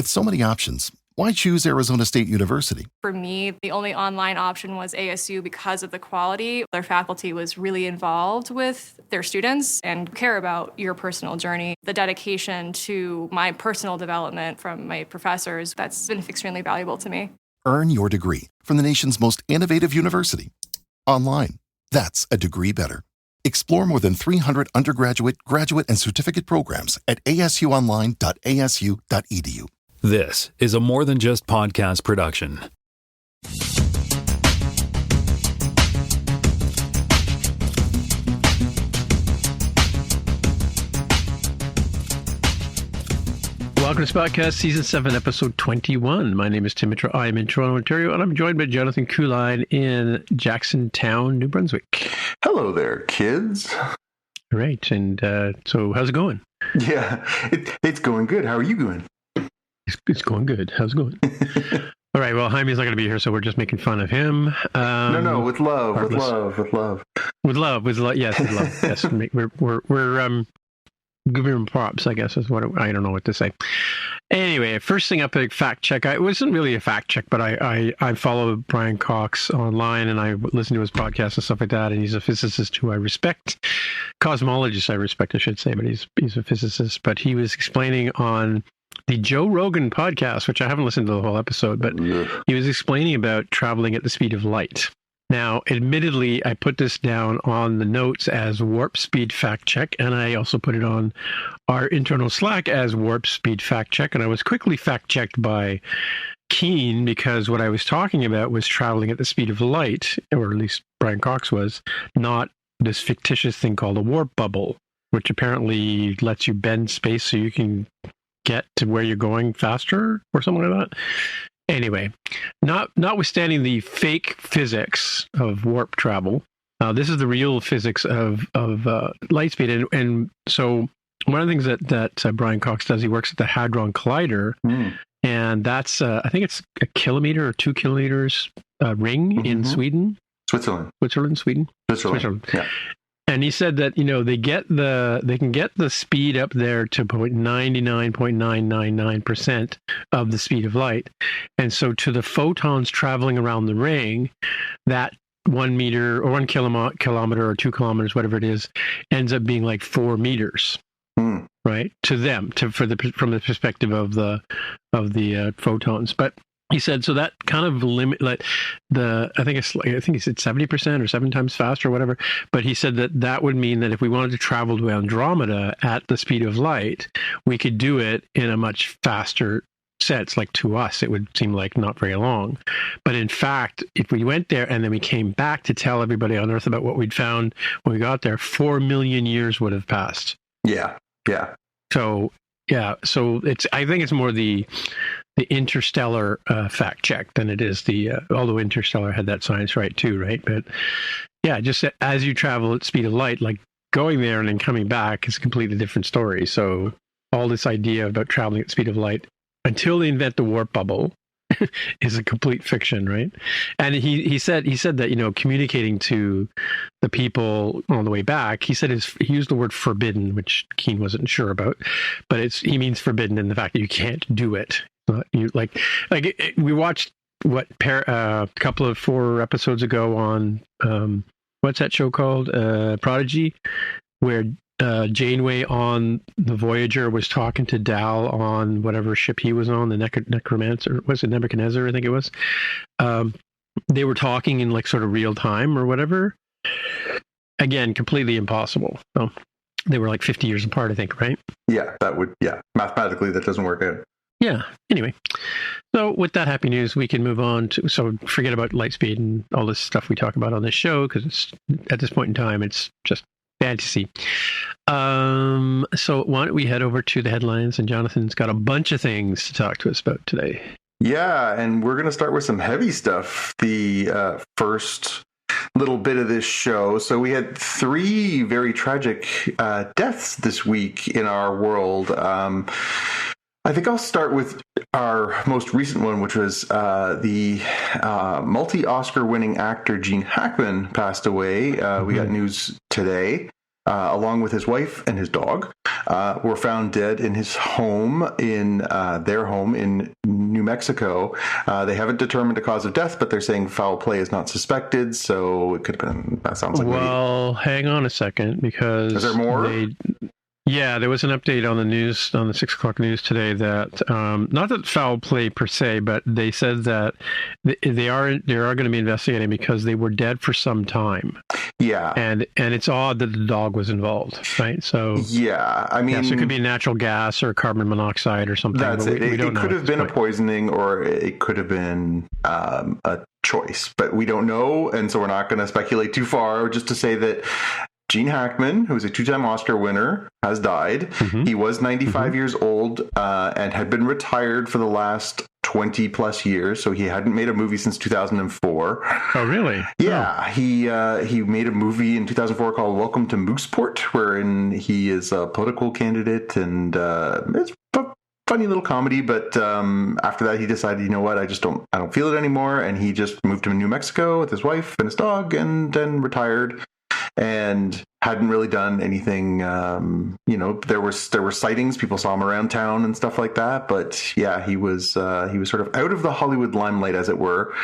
With so many options, why choose Arizona State University? For me, the only online option was ASU because of the quality. Their faculty was really involved with their students and care about your personal journey. The dedication to my personal development from my professors, that's been extremely valuable to me. Earn your degree from the nation's most innovative university. Online. That's a degree better. Explore more than 300 undergraduate, graduate, and certificate programs at asuonline.asu.edu. This is a More Than Just podcast production. Welcome to Spotcast Season 7, Episode 21. My name is Tim Mitra. I am in Toronto, Ontario, and I'm joined by Jonathan Kuline in Jacksontown, New Brunswick. Hello there, kids. Right, and so how's it going? Yeah, it's going good. How are you going? It's going good. How's it going? All right, well, Jaime's not going to be here, so we're just making fun of him. No, with love, with love. Yes, with love. Yes, we're giving him props, I guess, is what I don't know what to say. Anyway, first thing up, a fact check. It wasn't really a fact check, but I follow Brian Cox online, and I listen to his podcast and stuff like that, and he's a physicist who I respect. Cosmologist I respect, I should say, but he's a physicist. But he was explaining on the Joe Rogan podcast, which I haven't listened to the whole episode, but he was explaining about traveling at the speed of light. Now, admittedly, I put this down on the notes as warp speed fact check, and I also put it on our internal Slack as warp speed fact check, and I was quickly fact checked by Keen because what I was talking about was traveling at the speed of light, or at least Brian Cox was, not this fictitious thing called a warp bubble, which apparently lets you bend space so you can get to where you're going faster or something like that. Anyway, notwithstanding the fake physics of warp travel, this is the real physics of light speed. And so one of the things that Brian Cox does, he works at the Hadron Collider, and that's, I think it's a kilometer or 2 kilometers ring in Sweden. Switzerland. Yeah. And he said that, they can get the speed up there to 99.999% of the speed of light. And so to the photons traveling around the ring, that 1 meter or 1 kilometer or 2 kilometers, whatever it is, ends up being like 4 meters. Right? To them, from the perspective of the photons. But he said, so that kind of limit, I think he said 70% or 7 times faster or whatever. But he said that would mean that if we wanted to travel to Andromeda at the speed of light, we could do it in a much faster sense. Like to us, it would seem like not very long. But in fact, if we went there and then we came back to tell everybody on Earth about what we'd found when we got there, 4 million years would have passed. Yeah. So I think it's more the Interstellar fact check than it is although Interstellar had that science right too, right? But yeah, just as you travel at speed of light, like going there and then coming back is a completely different story. So all this idea about traveling at the speed of light until they invent the warp bubble is a complete fiction, right? And he said that, communicating to the people on the way back, he used the word forbidden, which Keen wasn't sure about, but he means forbidden in the fact that you can't do it. We watched a couple of 4 episodes ago on what's that show called, Prodigy, where Janeway on the Voyager was talking to Dal on whatever ship he was on, the Necromancer, was it Nebuchadnezzar? I think it was. They were talking in like sort of real time or whatever. Again, completely impossible. So they were like 50 years apart, I think, right? Yeah, mathematically that doesn't work out. Yeah. Anyway, so with that happy news, we can move on to, so forget about light speed and all this stuff we talk about on this show, because it's at this point in time, it's just fantasy. So why don't we head over to the headlines, and Jonathan's got a bunch of things to talk to us about today. Yeah, and we're going to start with some heavy stuff. The first little bit of this show. So we had 3 very tragic deaths this week in our world. I think I'll start with our most recent one, which was the multi-Oscar winning actor Gene Hackman passed away. We got news today. along with his wife and his dog, were found dead in his home in their home in New Mexico. They haven't determined a cause of death, but they're saying foul play is not suspected. So it could have been. That sounds like. Well, hang on a second, because is there more? Yeah, there was an update on the news, on the 6 o'clock news today, that not that foul play per se, but they said that they are going to be investigating because they were dead for some time. Yeah, and it's odd that the dog was involved, right? So yeah, I mean, yes, it could be natural gas or carbon monoxide or something. That's it. It could have been a poisoning, or it could have been a choice, but we don't know, and so we're not going to speculate too far. Just to say that Gene Hackman, who is a 2-time Oscar winner, has died. Mm-hmm. He was 95 years old and had been retired for the last 20 plus years, so he hadn't made a movie since 2004. Oh, really? Yeah, he made a movie in 2004 called Welcome to Mooseport, wherein he is a political candidate, and it's a funny little comedy. But after that, he decided, you know what, I don't feel it anymore, and he just moved to New Mexico with his wife and his dog, and then retired. And hadn't really done anything. There were sightings. People saw him around town and stuff like that. But yeah, he was sort of out of the Hollywood limelight, as it were.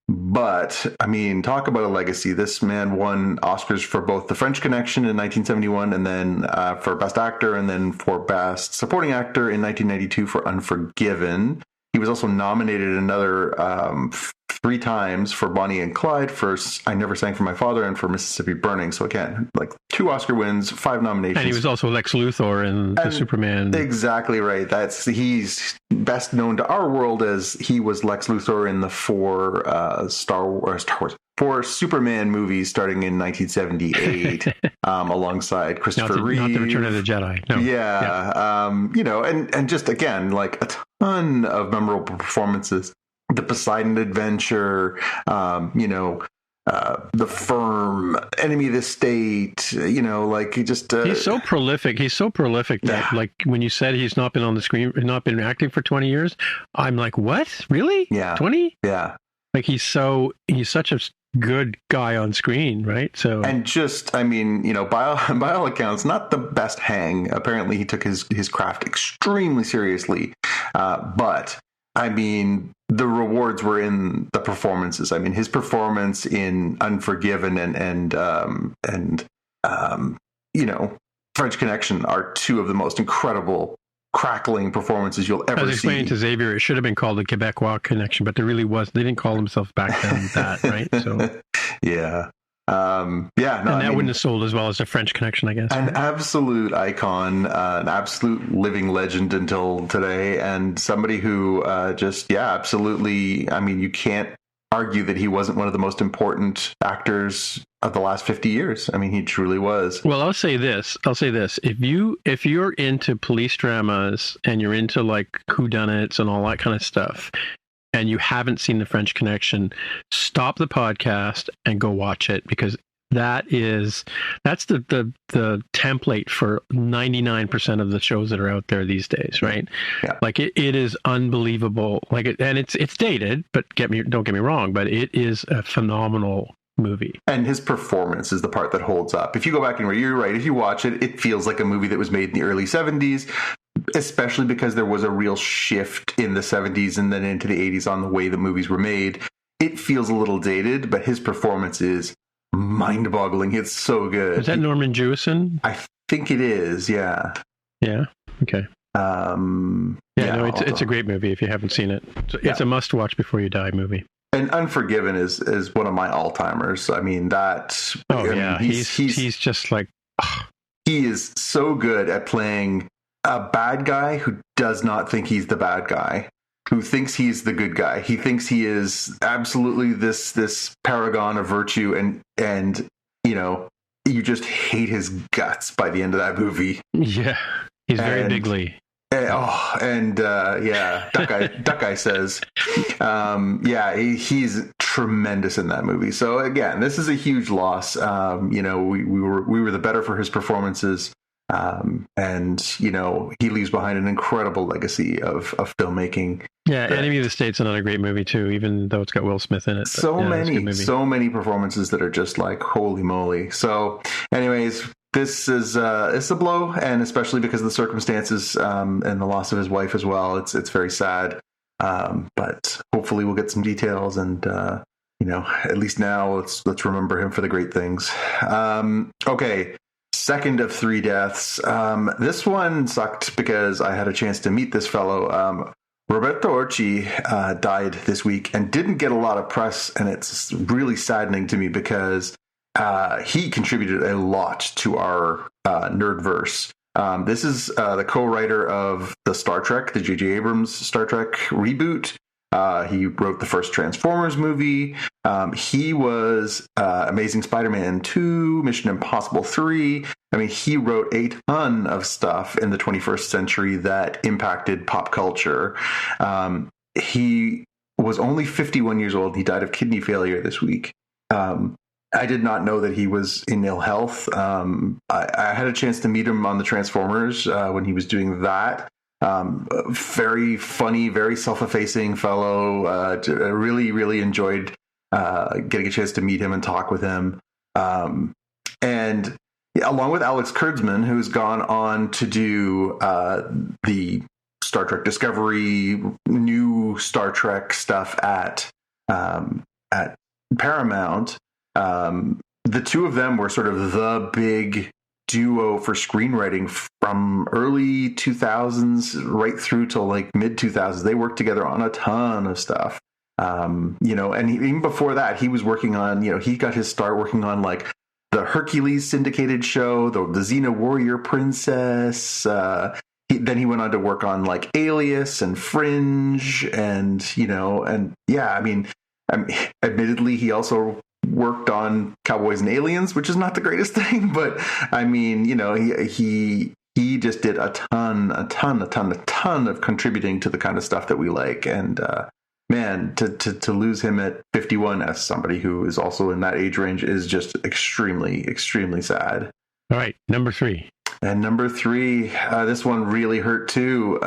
But I mean, talk about a legacy. This man won Oscars for both The French Connection in 1971, and then for Best Actor, and then for Best Supporting Actor in 1992 for Unforgiven. He was also nominated another 3 times for Bonnie and Clyde, for I Never Sang for My Father, and for Mississippi Burning. So again, like 2 Oscar wins, 5 nominations. And he was also Lex Luthor in the Superman. Exactly right. He's best known to our world as he was Lex Luthor in the 4 4 Superman movies starting in 1978, alongside Christopher Reeve. Not the Return of the Jedi. No. Yeah. And just again, like a ton of memorable performances. The Poseidon Adventure, The Firm, Enemy of the State, he's so prolific. He's so prolific that, like, when you said he's not been on the screen, not been acting for 20 years, I'm like, what? Really? Yeah. 20? Yeah. Like, he's such a good guy on screen, right? So, and just, I mean, by all accounts, not the best hang. Apparently, he took his craft extremely seriously, but I mean, the rewards were in the performances. I mean, his performance in Unforgiven and French Connection are 2 of the most incredible, crackling performances you'll ever see. I was explaining to Xavier, it should have been called the Quebecois Connection, but there really was. They didn't call themselves back then that, right? So yeah. And wouldn't have sold as well as the French Connection, I guess. An absolute icon, an absolute living legend until today, and somebody who absolutely. I mean, you can't argue that he wasn't one of the most important actors of the last 50 years. I mean, he truly was. Well, I'll say this. If you're into police dramas and you're into like whodunits and all that kind of stuff, and you haven't seen The French Connection, stop the podcast and go watch it, because that's the template for 99% of the shows that are out there these days, right? Yeah. Like it is unbelievable. And it's dated, but don't get me wrong, but it is a phenomenal movie. And his performance is the part that holds up. If you go back and you're right, if you watch it, it feels like a movie that was made in the early 70s. Especially because there was a real shift in the 70s and then into the 80s on the way the movies were made. It feels a little dated, but his performance is mind-boggling. It's so good. Is that Norman Jewison? I think it is, yeah. Yeah, okay. It's a great movie if you haven't seen it. It's a must-watch before you die movie. And Unforgiven is one of my all-timers. I mean, that... He's just like... He is so good at playing a bad guy who does not think he's the bad guy, who thinks he's the good guy. He thinks he is absolutely this paragon of virtue, and you just hate his guts by the end of that movie. Yeah, he's very bigly. Duck Guy says, he's tremendous in that movie. So again, this is a huge loss. We were the better for his performances. He leaves behind an incredible legacy of filmmaking. Yeah, Enemy of the State's another great movie too, even though it's got Will Smith in it. So many performances that are just like, holy moly. So anyways, this is it's a blow, and especially because of the circumstances and the loss of his wife as well. It's very sad, but hopefully we'll get some details, and at least now let's remember him for the great things. Okay, second of 3 deaths. This one sucked because I had a chance to meet this fellow. Roberto Orci died this week and didn't get a lot of press, and it's really saddening to me because he contributed a lot to our nerdverse. This is the co-writer of the Star Trek, the J.J. Abrams Star Trek reboot. He wrote the first Transformers movie. He was Amazing Spider-Man 2, Mission Impossible 3. I mean, he wrote a ton of stuff in the 21st century that impacted pop culture. He was only 51 years old. He died of kidney failure this week. I did not know that he was in ill health. I had a chance to meet him on the Transformers when he was doing that. Very funny, very self-effacing fellow. I really, really enjoyed getting a chance to meet him and talk with him. And along with Alex Kurtzman, who's gone on to do the Star Trek Discovery, new Star Trek stuff at Paramount. The two of them were sort of the big duo for screenwriting from early 2000s right through to like mid 2000s. They worked together on a ton of stuff. And even before that, he was working on, he got his start working on like the Hercules syndicated show, the Xena Warrior Princess. Then he went on to work on like Alias and Fringe, and admittedly, he also worked on Cowboys and Aliens, which is not the greatest thing, but I mean, he just did a ton of contributing to the kind of stuff that we like. And man, to lose him at 51 as somebody who is also in that age range is just extremely, extremely sad. All right, number 3. And number 3, this one really hurt too.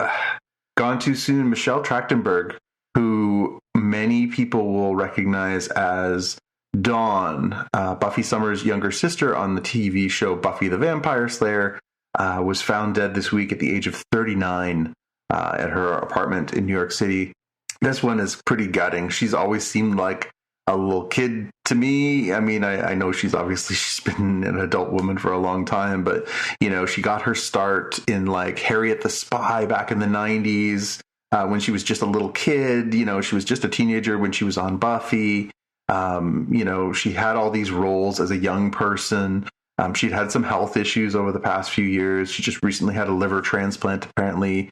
Gone too soon, Michelle Trachtenberg, who many people will recognize as Dawn, Buffy Summers' younger sister on the TV show Buffy the Vampire Slayer, was found dead this week at the age of 39 at her apartment in New York City. This one is pretty gutting. She's always seemed like a little kid to me. I mean, I know she's been an adult woman for a long time, but, she got her start in like Harriet the Spy back in the 90s when she was just a little kid. She was just a teenager when she was on Buffy. She had all these roles as a young person. She'd had some health issues over the past few years. She just recently had a liver transplant, apparently.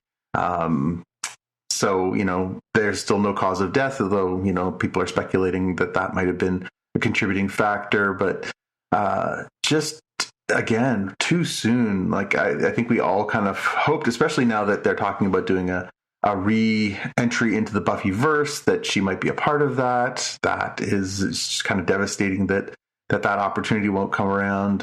So, there's still no cause of death, although, people are speculating that might have been a contributing factor. But just, again, too soon. Like, I think we all kind of hoped, especially now that they're talking about doing a re-entry into the Buffyverse, that she might be a part of that. That is just kind of devastating that opportunity won't come around.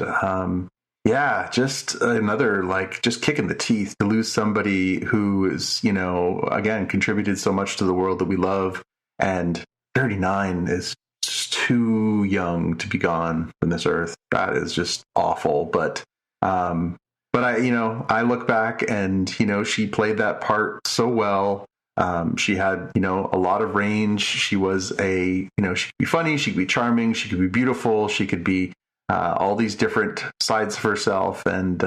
Just another, just kick in the teeth to lose somebody who is, again, contributed so much to the world that we love. And 39 is just too young to be gone from this earth. That is just awful. But I look back and, she played that part so well. She had, a lot of range. She was she could be funny, she could be charming, she could be beautiful, she could be all these different sides of herself. And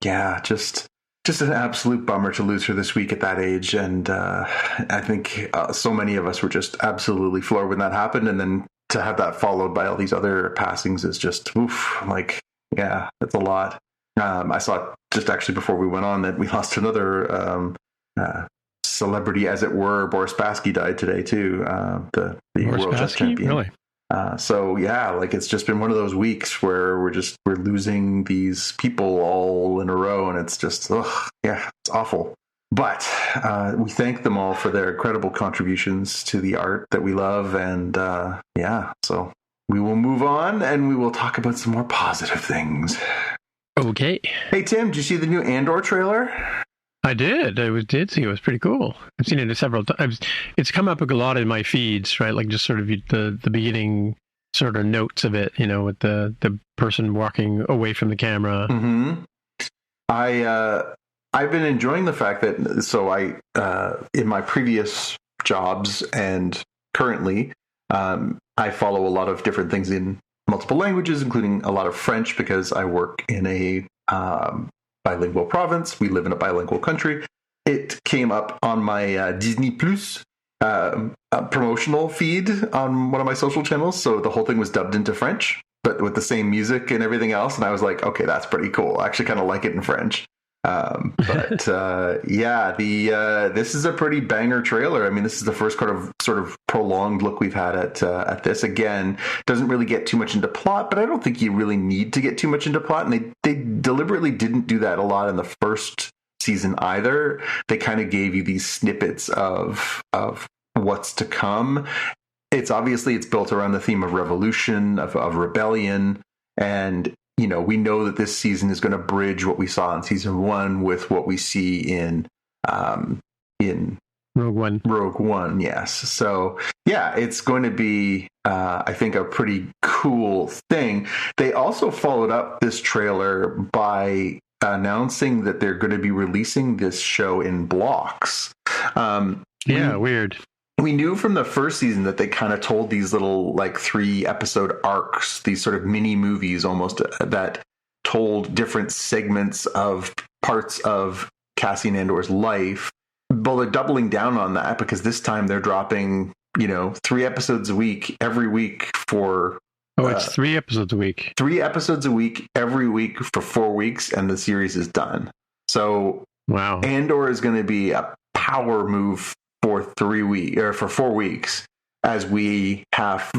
just an absolute bummer to lose her this week at that age. And I think so many of us were just absolutely floored when that happened. And then to have that followed by all these other passings is just, that's a lot. I saw just actually before we went on that we lost another celebrity, as it were. Boris Spassky died today too. The world chess champion. Really? It's just been one of those weeks where we're losing these people all in a row, and it's just it's awful. But we thank them all for their incredible contributions to the art that we love, and so we will move on and we will talk about some more positive things. Okay. Hey Tim, did you see the new Andor trailer? I did. I did see it. It was pretty cool. I've seen it several times. It's come up a lot in my feeds, right? Like just sort of the beginning sort of notes of it, with the person walking away from the camera. Mm-hmm. I've been enjoying the fact that, so I, in my previous jobs and currently, I follow a lot of different things in multiple languages, including a lot of French, because I work in a bilingual province. We live in a bilingual country. It came up on my Disney Plus promotional feed on one of my social channels. So the whole thing was dubbed into French, but with the same music and everything else. And I was like, okay, that's pretty cool. I actually kind of like it in French. This is a pretty banger trailer. I mean, this is the first sort of prolonged look we've had at this. Again, doesn't really get too much into plot, but I don't think you really need to get too much into plot. And they deliberately didn't do that a lot in the first season either. They kind of gave you these snippets of what's to come. It's built around the theme of revolution, of rebellion, and we know that this season is going to bridge what we saw in season 1 with what we see in Rogue One. Rogue One, yes. So yeah, it's going to be, I think, a pretty cool thing. They also followed up this trailer by announcing that they're going to be releasing this show in blocks. Weird. We knew from the first season that they kind of told these little 3-episode arcs, these sort of mini movies almost, that told different segments of parts of Cassian Andor's life. Well, they're doubling down on that because this time they're dropping, 3 episodes a week every week for... it's 3 episodes a week. 3 episodes a week every week for 4 weeks, and the series is done. So wow, Andor is going to be a power move for 4 weeks, as we have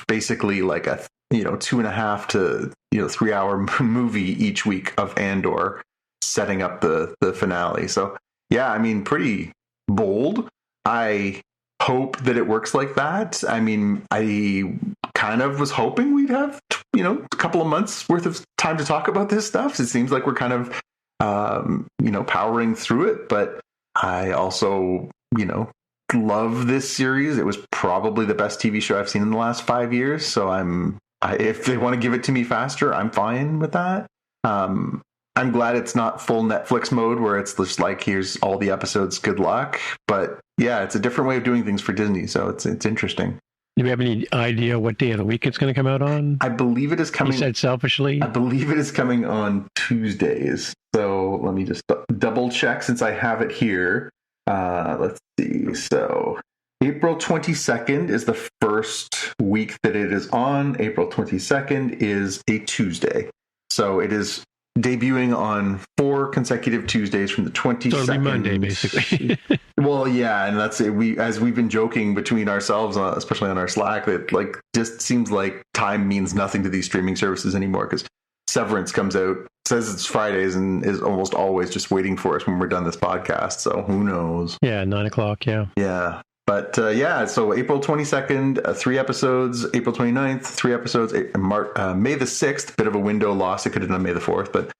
basically like a 2.5 to 3 hour movie each week of Andor setting up the finale. So yeah, I mean, pretty bold. I hope that it works like that. I mean, I kind of was hoping we'd have a couple of months worth of time to talk about this stuff. It seems like we're kind of powering through it, but I also love this series. It was probably the best TV show I've seen in the last 5 years. So if they want to give it to me faster, I'm fine with that. I'm glad it's not full Netflix mode where it's just like, here's all the episodes, good luck. But yeah, it's a different way of doing things for Disney. So it's interesting. Do we have any idea what day of the week it's going to come out on? I believe it is coming. You said selfishly? I believe it is coming on Tuesdays. So let me just double check since I have it here. Let's see. So April 22nd is the first week that it is on. April 22nd is a Tuesday. So it is debuting on 4 consecutive Tuesdays from the 22nd. So it'll be Monday, basically. Well, yeah, and that's it. We've been joking between ourselves, especially on our Slack, that just seems like time means nothing to these streaming services anymore, because Severance comes out, says it's Fridays, and is almost always just waiting for us when we're done this podcast. So who knows? Yeah, 9:00. Yeah. Yeah. But so April 22nd, 3 episodes. April 29th, 3 episodes. May the 6th, bit of a window loss. It could have done May the 4th, but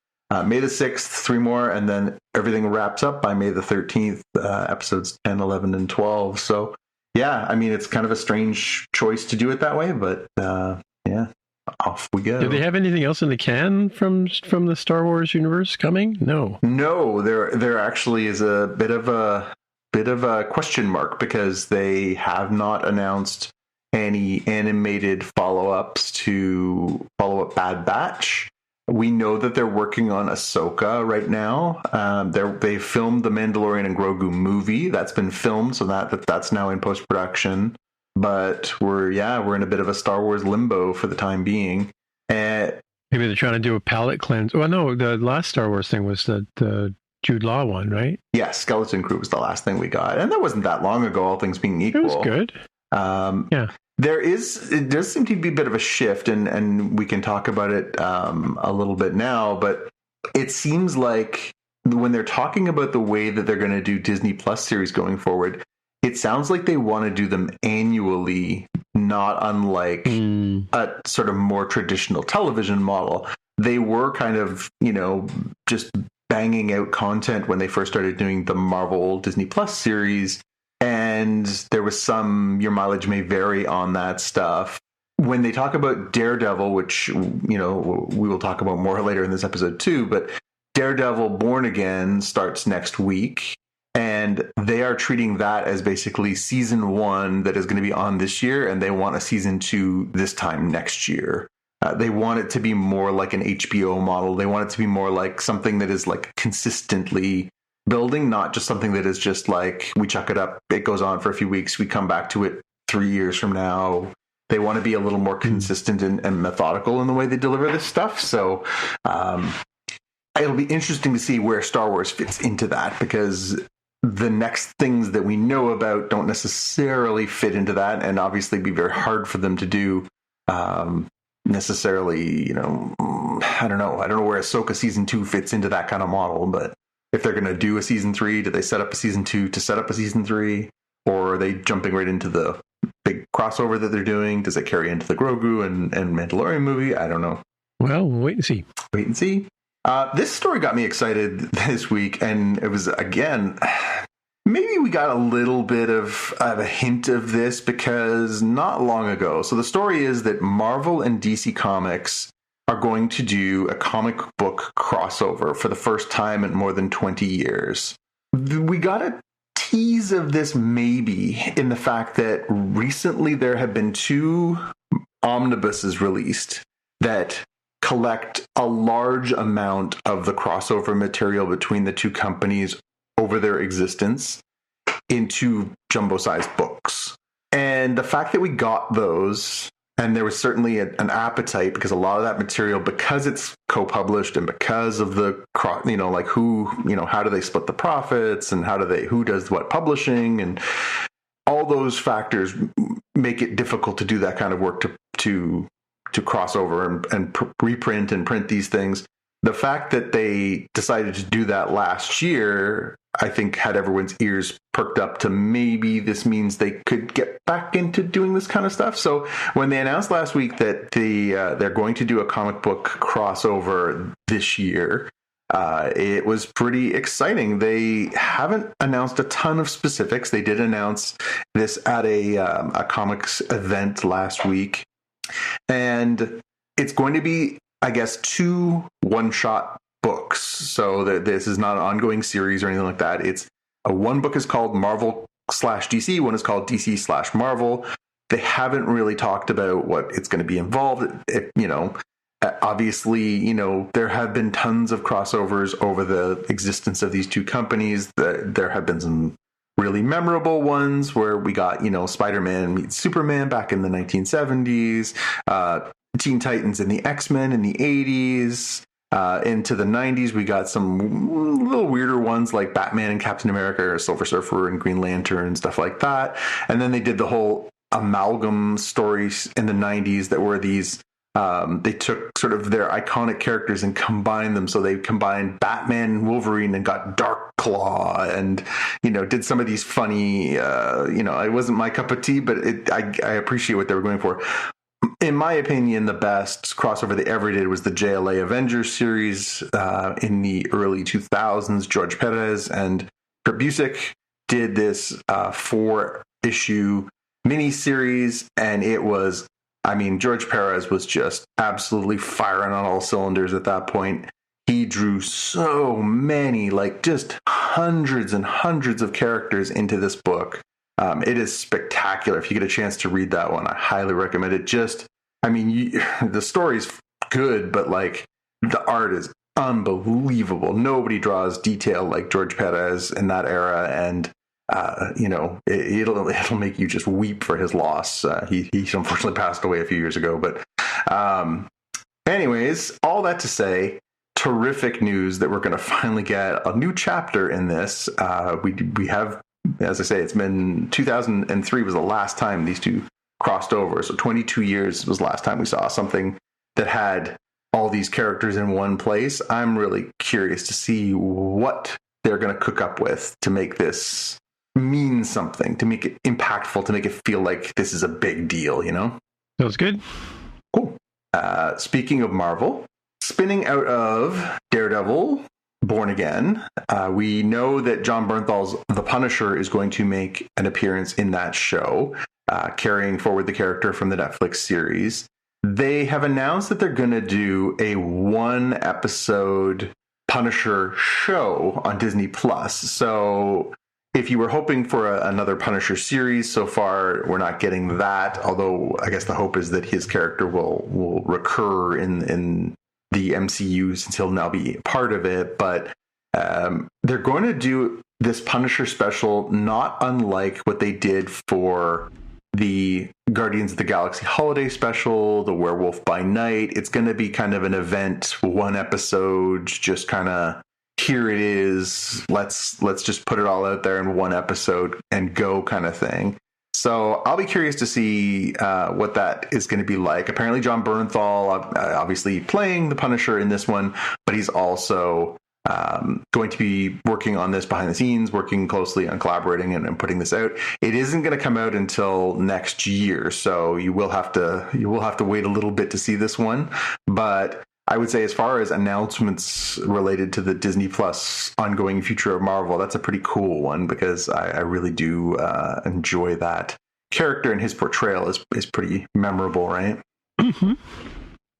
May the 6th, 3 more. And then everything wraps up by May the 13th, episodes 10, 11, and 12. So, yeah, I mean, it's kind of a strange choice to do it that way, but yeah, off we go. Do they have anything else in the can from the Star Wars universe coming? No, there actually is a bit of a question mark, because they have not announced any animated follow-ups to Follow-Up Bad Batch. We know that they're working on Ahsoka right now. They filmed the Mandalorian and Grogu movie. That's been filmed, so that's now in post-production. But we're in a bit of a Star Wars limbo for the time being. Maybe they're trying to do a palate cleanse. Well, no, the last Star Wars thing was the Jude Law one, right? Yeah, Skeleton Crew was the last thing we got, and that wasn't that long ago, all things being equal. It was good. Yeah. It does seem to be a bit of a shift, and we can talk about it a little bit now, but it seems like when they're talking about the way that they're going to do Disney Plus series going forward, it sounds like they want to do them annually, not unlike a sort of more traditional television model. They were kind of, just banging out content when they first started doing the Marvel Disney Plus series, and there was some, your mileage may vary on that stuff. when they talk about Daredevil, which, we will talk about more later in this episode too, but Daredevil Born Again starts next week, and they are treating that as basically season 1 that is going to be on this year, and they want a season 2 this time next year. They want it to be more like an HBO model. They want it to be more like something that is like consistently building, not just something that is just like, we chuck it up, it goes on for a few weeks, we come back to it 3 years from now. They want to be a little more consistent and methodical in the way they deliver this stuff. So it'll be interesting to see where Star Wars fits into that, because the next things that we know about don't necessarily fit into that, and obviously be very hard for them to do necessarily. I don't know where Ahsoka season 2 fits into that kind of model, but if they're going to do a season 3, do they set up a season 2 to set up a season 3, or are they jumping right into the big crossover that they're doing? Does it carry into the Grogu and Mandalorian movie? I don't know. Well, we'll wait and see. Wait and see. This story got me excited this week, and it was, again, maybe we got a little bit of a hint of this, because not long ago, so the story is that Marvel and DC Comics are going to do a comic book crossover for the first time in more than 20 years. We got a tease of this maybe in the fact that recently there have been 2 omnibuses released that collect a large amount of the crossover material between the 2 companies over their existence into jumbo-sized books. And the fact that we got those, and there was certainly an appetite, because a lot of that material, because it's co-published and because of the, like who, how do they split the profits, and who does what publishing, and all those factors make it difficult to do that kind of work to cross over and reprint and print these things. The fact that they decided to do that last year, I think, had everyone's ears perked up to maybe this means they could get back into doing this kind of stuff. So when they announced last week that they're going to do a comic book crossover this year, it was pretty exciting. They haven't announced a ton of specifics. They did announce this at a comics event last week. And it's going to be, I guess, 2 one-shot books. So this is not an ongoing series or anything like that. It's one book is called Marvel/DC, one is called DC/Marvel. They haven't really talked about what it's going to be involved. Obviously, there have been tons of crossovers over the existence of these 2 companies. There have been some really memorable ones where we got, Spider-Man meets Superman back in the 1970s, Teen Titans and the X-Men in the 80s. Into the 90s, we got some little weirder ones like Batman and Captain America, or Silver Surfer and Green Lantern, stuff like that. And then they did the whole amalgam stories in the 90s that were these, they took sort of their iconic characters and combined them. So they combined Batman and Wolverine and got Dark Claw, and, did some of these funny, it wasn't my cup of tea, but I appreciate what they were going for. In my opinion, the best crossover they ever did was the JLA Avengers series in the early 2000s. George Perez and Kurt Busiek did this 4-issue miniseries, and it was, George Perez was just absolutely firing on all cylinders at that point. He drew so many, just hundreds and hundreds of characters into this book. It is spectacular. If you get a chance to read that one, I highly recommend it. The story's good, but the art is unbelievable. Nobody draws detail like George Perez in that era, and it'll make you just weep for his loss. He unfortunately passed away a few years ago, but anyways, all that to say, terrific news that we're going to finally get a new chapter in this. We have. As I say, it's been 2003 was the last time these 2 crossed over. So 22 years was the last time we saw something that had all these characters in one place. I'm really curious to see what they're going to cook up with to make this mean something, to make it impactful, to make it feel like this is a big deal, Sounds good. Cool. Speaking of Marvel, spinning out of Daredevil Born Again, we know that John Bernthal's The Punisher is going to make an appearance in that show. carrying forward the character from the Netflix series. They have announced that they're going to do a 1-episode Punisher show on Disney Plus. So if you were hoping for another Punisher series, so far we're not getting that. Although I guess the hope is that his character will recur in the MCU since he'll now be part of it. But they're going to do this Punisher special not unlike what they did for the Guardians of the Galaxy holiday special, the Werewolf by Night. It's going to be kind of an event, 1 episode, just kind of here it is. Let's just put it all out there in 1 episode and go kind of thing. So I'll be curious to see what that is going to be like. Apparently John Bernthal, obviously playing the Punisher in this one, but he's also going to be working on this behind the scenes, working closely on collaborating and putting this out. It isn't going to come out until next year, so you will have to wait a little bit to see this one. But I would say, as far as announcements related to the Disney Plus ongoing future of Marvel, that's a pretty cool one, because I really do enjoy that character, and his portrayal is pretty memorable, right? Mm-hmm.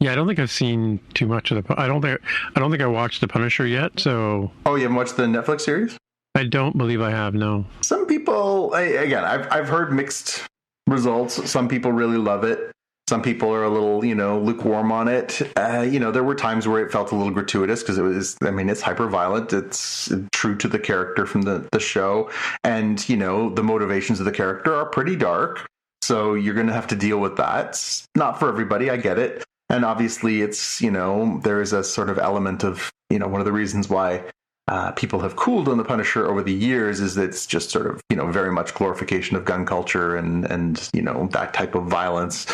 Yeah, I don't think I've seen too much of I don't think I watched The Punisher yet. So. Oh, you haven't watched the Netflix series? I don't believe I have. No. Some people, again, I've heard mixed results. Some people really love it. Some people are a little, lukewarm on it. There were times where it felt a little gratuitous, because it's hyper violent. It's true to the character from the show, and the motivations of the character are pretty dark. So you're going to have to deal with that. It's not for everybody. I get it. And obviously it's, there is a sort of element of, one of the reasons why people have cooled on the Punisher over the years is that it's just sort of, very much glorification of gun culture and that type of violence,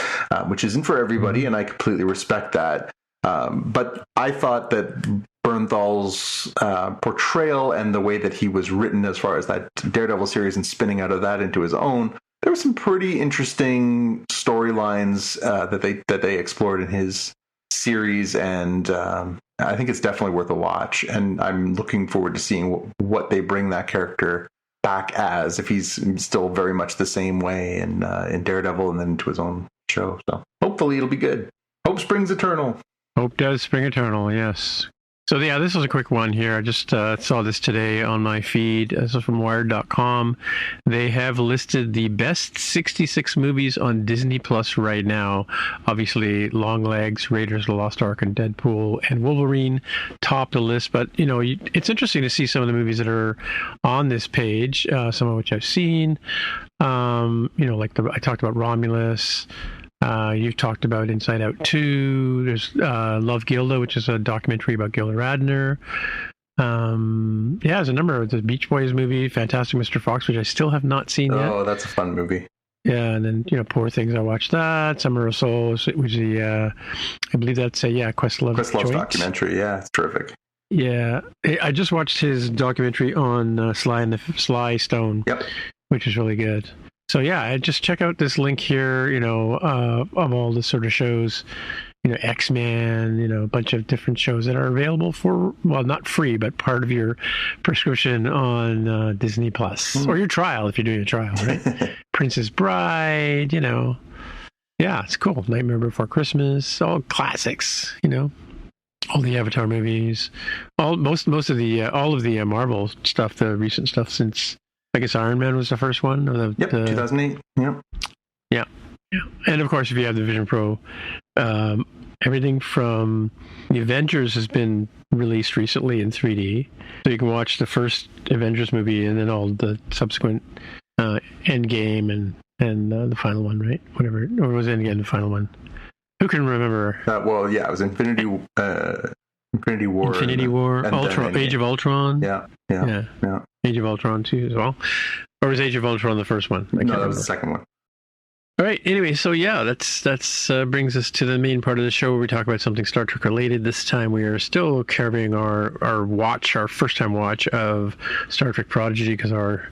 which isn't for everybody. And I completely respect that. But I thought that Bernthal's portrayal and the way that he was written as far as that Daredevil series and spinning out of that into his own, there were some pretty interesting storylines that they explored in his series, and I think it's definitely worth a watch. And I'm looking forward to seeing what they bring that character back as, if he's still very much the same way in Daredevil and then into his own show. So hopefully it'll be good. Hope springs eternal. Hope does spring eternal. Yes. So yeah, this was a quick one here. I just saw this today on my feed. This is from Wired.com. They have listed the best 66 movies on Disney Plus right now. Obviously, Longlegs, Raiders of the Lost Ark, and Deadpool and Wolverine top the list. But it's interesting to see some of the movies that are on this page. Some of which I've seen. I talked about Romulus. You've talked about Inside Out 2. There's Love Gilda, which is a documentary about Gilda Radner. There's a number of the Beach Boys movie, Fantastic Mr. Fox, which I still have not seen yet. Oh, that's a fun movie. Yeah, and then, Poor Things, I watched that. Summer of Souls, which is I believe that's Questlove's documentary. Yeah, it's terrific. Yeah, I just watched his documentary on Sly Stone, which is really good. So yeah, just check out this link here, of all the sort of shows, X-Men, a bunch of different shows that are available for, well, not free, but part of your prescription on Disney Plus, or your trial if you're doing a trial, right? Princess Bride, yeah, it's cool. Nightmare Before Christmas, all classics, all the Avatar movies, most of the Marvel stuff, the recent stuff since. I guess Iron Man was the first one. 2008. Yep. Yeah. And of course, if you have the Vision Pro, everything from the Avengers has been released recently in 3D. So you can watch the first Avengers movie and then all the subsequent Endgame and the final one, right? Whatever. Or was Endgame the final one? Who can remember? It was Infinity War. Infinity War. Ultron, Age of Ultron. Yeah. Age of Ultron 2 as well. Or was Age of Ultron the first one? No, that was the second one. All right. Anyway, so yeah, that's brings us to the main part of the show where we talk about something Star Trek related. This time we are still carrying our first time watch of Star Trek Prodigy, because our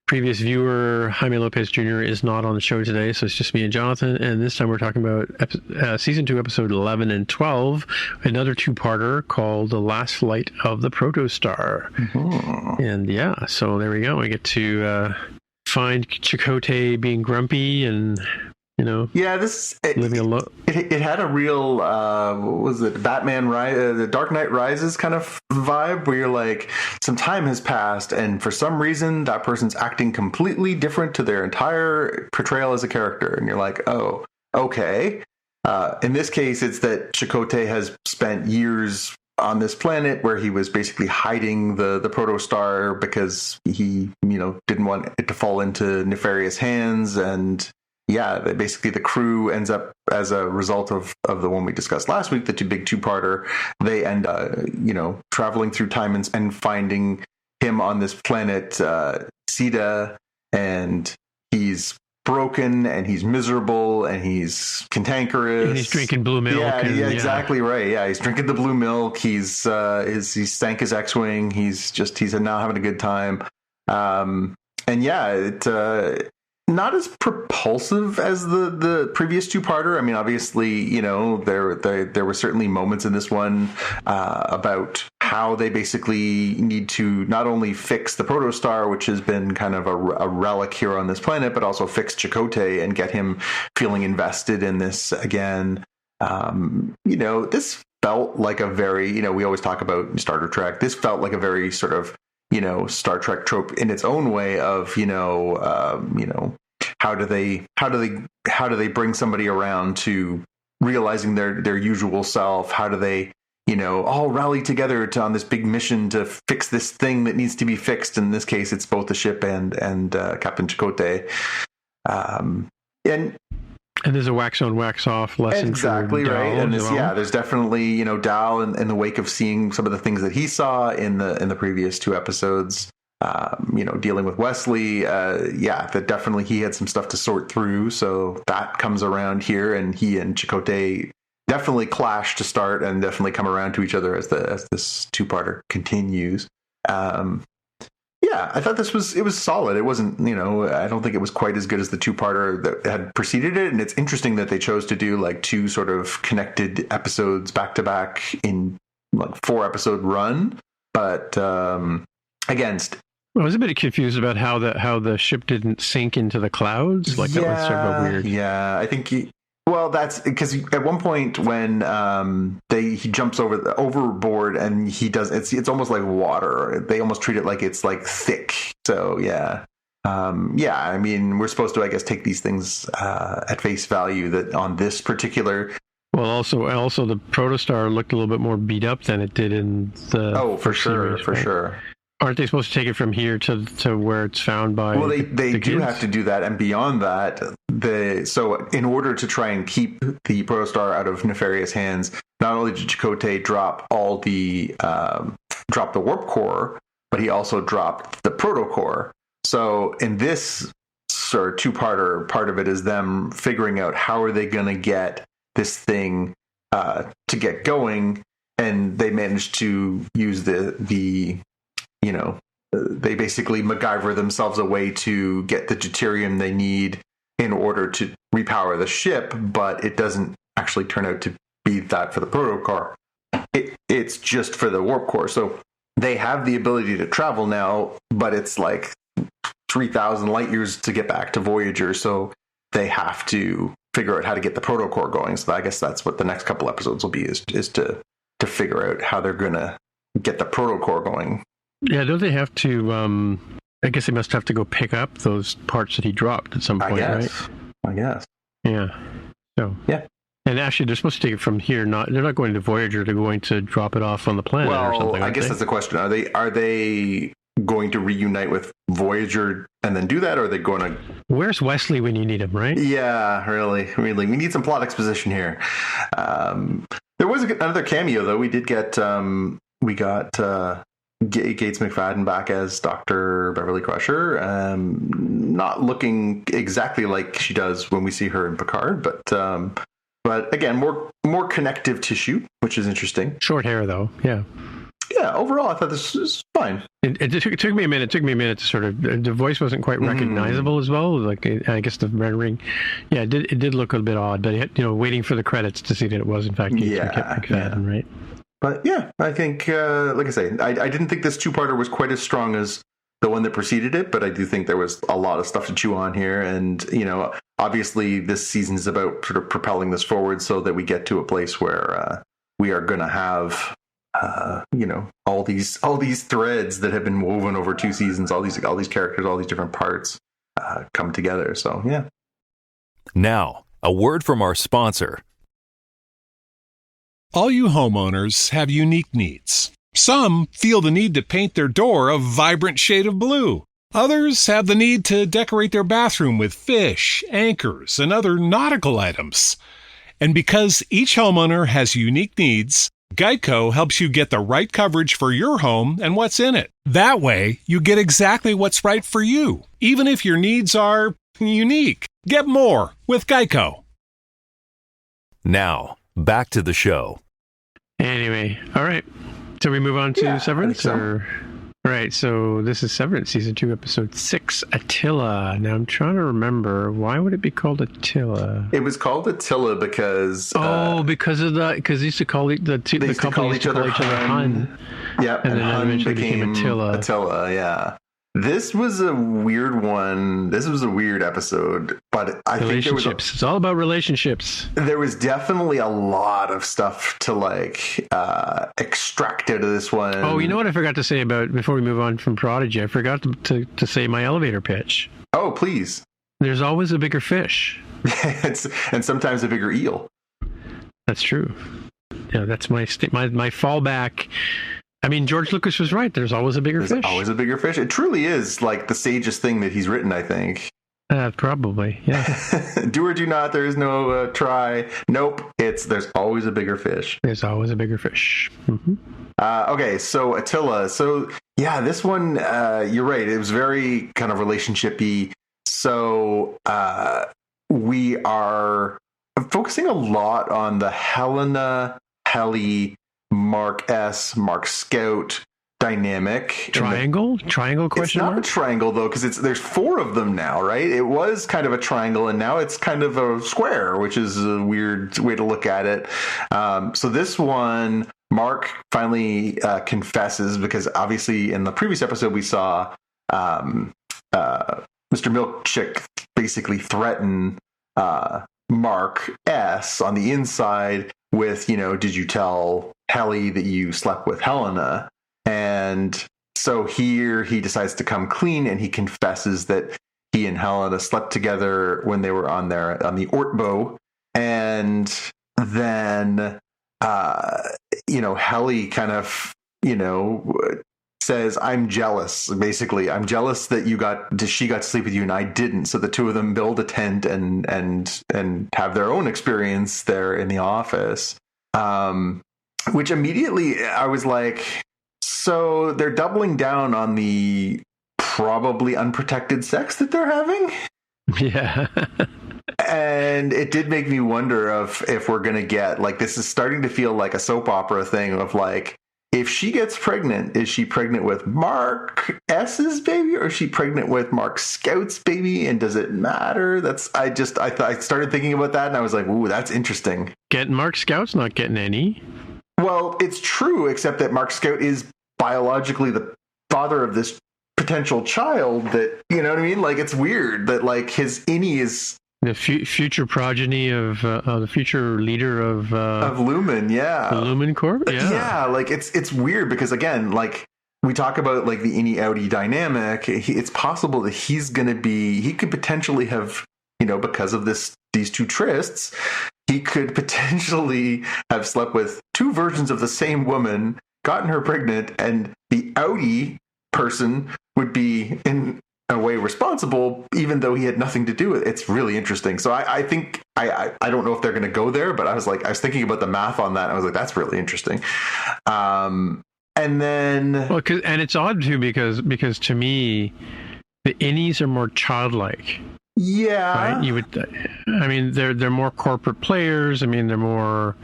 previous viewer, Jaime Lopez Jr., is not on the show today, so it's just me and Jonathan. And this time we're talking about Season 2, Episode 11 and 12, another two-parter called The Last Flight of the Protostar. Mm-hmm. And yeah, so there we go. We get to find Chakotay being grumpy and, Yeah, living alone. It had a real, what was it, Batman, the Dark Knight Rises kind of vibe, where you're like, some time has passed, and for some reason, that person's acting completely different to their entire portrayal as a character. And you're like, oh, okay. In this case, it's that Chakotay has spent years on this planet where he was basically hiding the Protostar because he, didn't want it to fall into nefarious hands. And yeah, basically the crew ends up, as a result of the one we discussed last week, the big two-parter, they end traveling through time and finding him on this planet, Sita, and he's broken and he's miserable and he's cantankerous. And he's drinking blue milk. Yeah, exactly right. Yeah, he's drinking the blue milk. He sank his X-wing. He's now having a good time. And yeah, not as propulsive as the previous two-parter. I mean, obviously, there were certainly moments in this one about how they basically need to not only fix the Protostar, which has been kind of a relic here on this planet, but also fix Chakotay and get him feeling invested in this again. This felt like a very, we always talk about Star Trek. This felt like a very sort of, Star Trek trope in its own way of, how do they bring somebody around to realizing their usual self? How do they, all rally together on this big mission to fix this thing that needs to be fixed? In this case, it's both the ship and Captain Chakotay. And there's a wax on, wax off lesson. Exactly for right. Dal, And there's definitely, Dal in the wake of seeing some of the things that he saw in the previous two episodes, dealing with Wesley. That definitely he had some stuff to sort through. So that comes around here, and he and Chakotay definitely clash to start and definitely come around to each other as this two-parter continues. I thought it was solid. It wasn't, I don't think it was quite as good as the two-parter that had preceded it. And it's interesting that they chose to do like two sort of connected episodes back to back in like 4-episode run. But again, I was a bit confused about how the ship didn't sink into the clouds. Like that was sort of weird. Yeah, I think. Well, that's because at one point when he jumps overboard and he does it's almost like water. They almost treat it like it's like thick. So yeah. I mean, we're supposed to, I guess, take these things at face value that on this particular. Well, also the Protostar looked a little bit more beat up than it did in the for sure, right? Sure. Aren't they supposed to take it from here to where it's found by? Well, they do kids? have to do that, and beyond that, so in order to try and keep the Protostar out of nefarious hands, not only did Chakotay drop the warp core, but he also dropped the protocore. So in this sort of two-parter, part of it is them figuring out how are they going to get this thing to get going, and they managed to use they basically MacGyver themselves a way to get the deuterium they need in order to repower the ship, but it doesn't actually turn out to be that for the protocore. It's just for the warp core. So they have the ability to travel now, but it's like 3,000 light years to get back to Voyager. So they have to figure out how to get the protocore going. So I guess that's what the next couple episodes will be, is to figure out how they're going to get the protocore going. Yeah, don't they have to, I guess they must have to go pick up those parts that he dropped at some point, right? I guess. Yeah. So. Yeah. And actually, they're supposed to take it from here. They're not going to Voyager. They're going to drop it off on the planet or something. Well, I guess that's the question. Are they going to reunite with Voyager and then do that, or are they going to... Where's Wesley when you need him, right? Yeah, really. We need some plot exposition here. There was another cameo, though. We did get... we got... Gates McFadden back as Dr. Beverly Crusher, not looking exactly like she does when we see her in Picard, but again, more connective tissue, which is interesting. Short hair, though. Yeah. Yeah. Overall, I thought this was fine. It took me a minute. It took me a minute to sort of. The voice wasn't quite recognizable as well. Like I guess the rendering. Yeah, it did look a bit odd, but waiting for the credits to see that it was in fact Gates McFadden, right? But yeah, I think, like I say, I didn't think this two-parter was quite as strong as the one that preceded it, but I do think there was a lot of stuff to chew on here. And, obviously this season is about sort of propelling this forward so that we get to a place where we are going to have, all these threads that have been woven over 2 seasons, all these characters, all these different parts come together. So, yeah. Now, a word from our sponsor. All you homeowners have unique needs. Some feel the need to paint their door a vibrant shade of blue. Others have the need to decorate their bathroom with fish, anchors, and other nautical items. And because each homeowner has unique needs, Geico helps you get the right coverage for your home and what's in it. That way, you get exactly what's right for you, even if your needs are unique. Get more with Geico. Now, back to the show. Anyway, all right. So we move on to Severance? So. All right, so this is Severance, Season 2, Episode 6, Attila. Now, I'm trying to remember, why would it be called Attila? It was called Attila because... because they used to call each other Hun. Yeah, and then Hun eventually became Attila. Attila, yeah. This was a weird one. This was a weird episode, but I think it's all about relationships. There was definitely a lot of stuff to extract out of this one. Oh, you know what I forgot to say before we move on from Prodigy? I forgot to say my elevator pitch. Oh, please. There's always a bigger fish. And sometimes a bigger eel. That's true. Yeah, that's my fallback. I mean, George Lucas was right. There's always a bigger fish. There's always a bigger fish. It truly is like the sagest thing that he's written, I think. Probably, yeah. Do or do not, there is no try. Nope. There's always a bigger fish. There's always a bigger fish. Mm-hmm. Okay, so Attila. So, yeah, this one, you're right. It was very kind of relationship-y. So we are focusing a lot on the Helena, Helly, Mark S, Mark Scout dynamic. Triangle question It's not mark? a triangle though, because there's 4 of them now, right? It was kind of a triangle, and now it's kind of a square, which is a weird way to look at it. So this one, Mark finally confesses, because obviously in the previous episode we saw Mr. Milkchick basically threaten Mark S on the inside with, did you tell Helly that you slept with Helena? And so here he decides to come clean, and he confesses that he and Helena slept together when they were on the Ortbo. And then, Helly kind of, says, I'm jealous. Basically, I'm jealous that she got to sleep with you and I didn't. So the two of them build a tent and have their own experience there in the office. Which immediately I was like, so they're doubling down on the probably unprotected sex that they're having? Yeah. And it did make me wonder if we're going to get, this is starting to feel like a soap opera thing of if she gets pregnant, is she pregnant with Mark S's baby, or is she pregnant with Mark Scout's baby? And does it matter? I started thinking about that, and I was like, ooh, that's interesting. Mark Scout's not getting any. Well, it's true, except that Mark Scout is biologically the father of this potential child that, you know what I mean? It's weird that his innie is the future progeny of the future leader of Lumen, yeah. The Lumen Corp? Yeah. Yeah, it's weird because, again, we talk about the innie-outie dynamic. It's possible that he could potentially have, because of these 2 trysts, he could potentially have slept with 2 versions of the same woman, gotten her pregnant, and the outie person would be in a way responsible, even though he had nothing to do with it. It's really interesting. So I think I don't know if they're going to go there, but I was thinking about the math on that. And I was like, that's really interesting. And then, and it's odd too because to me, the innies are more childlike. Yeah. Right. They're more corporate players. They're more,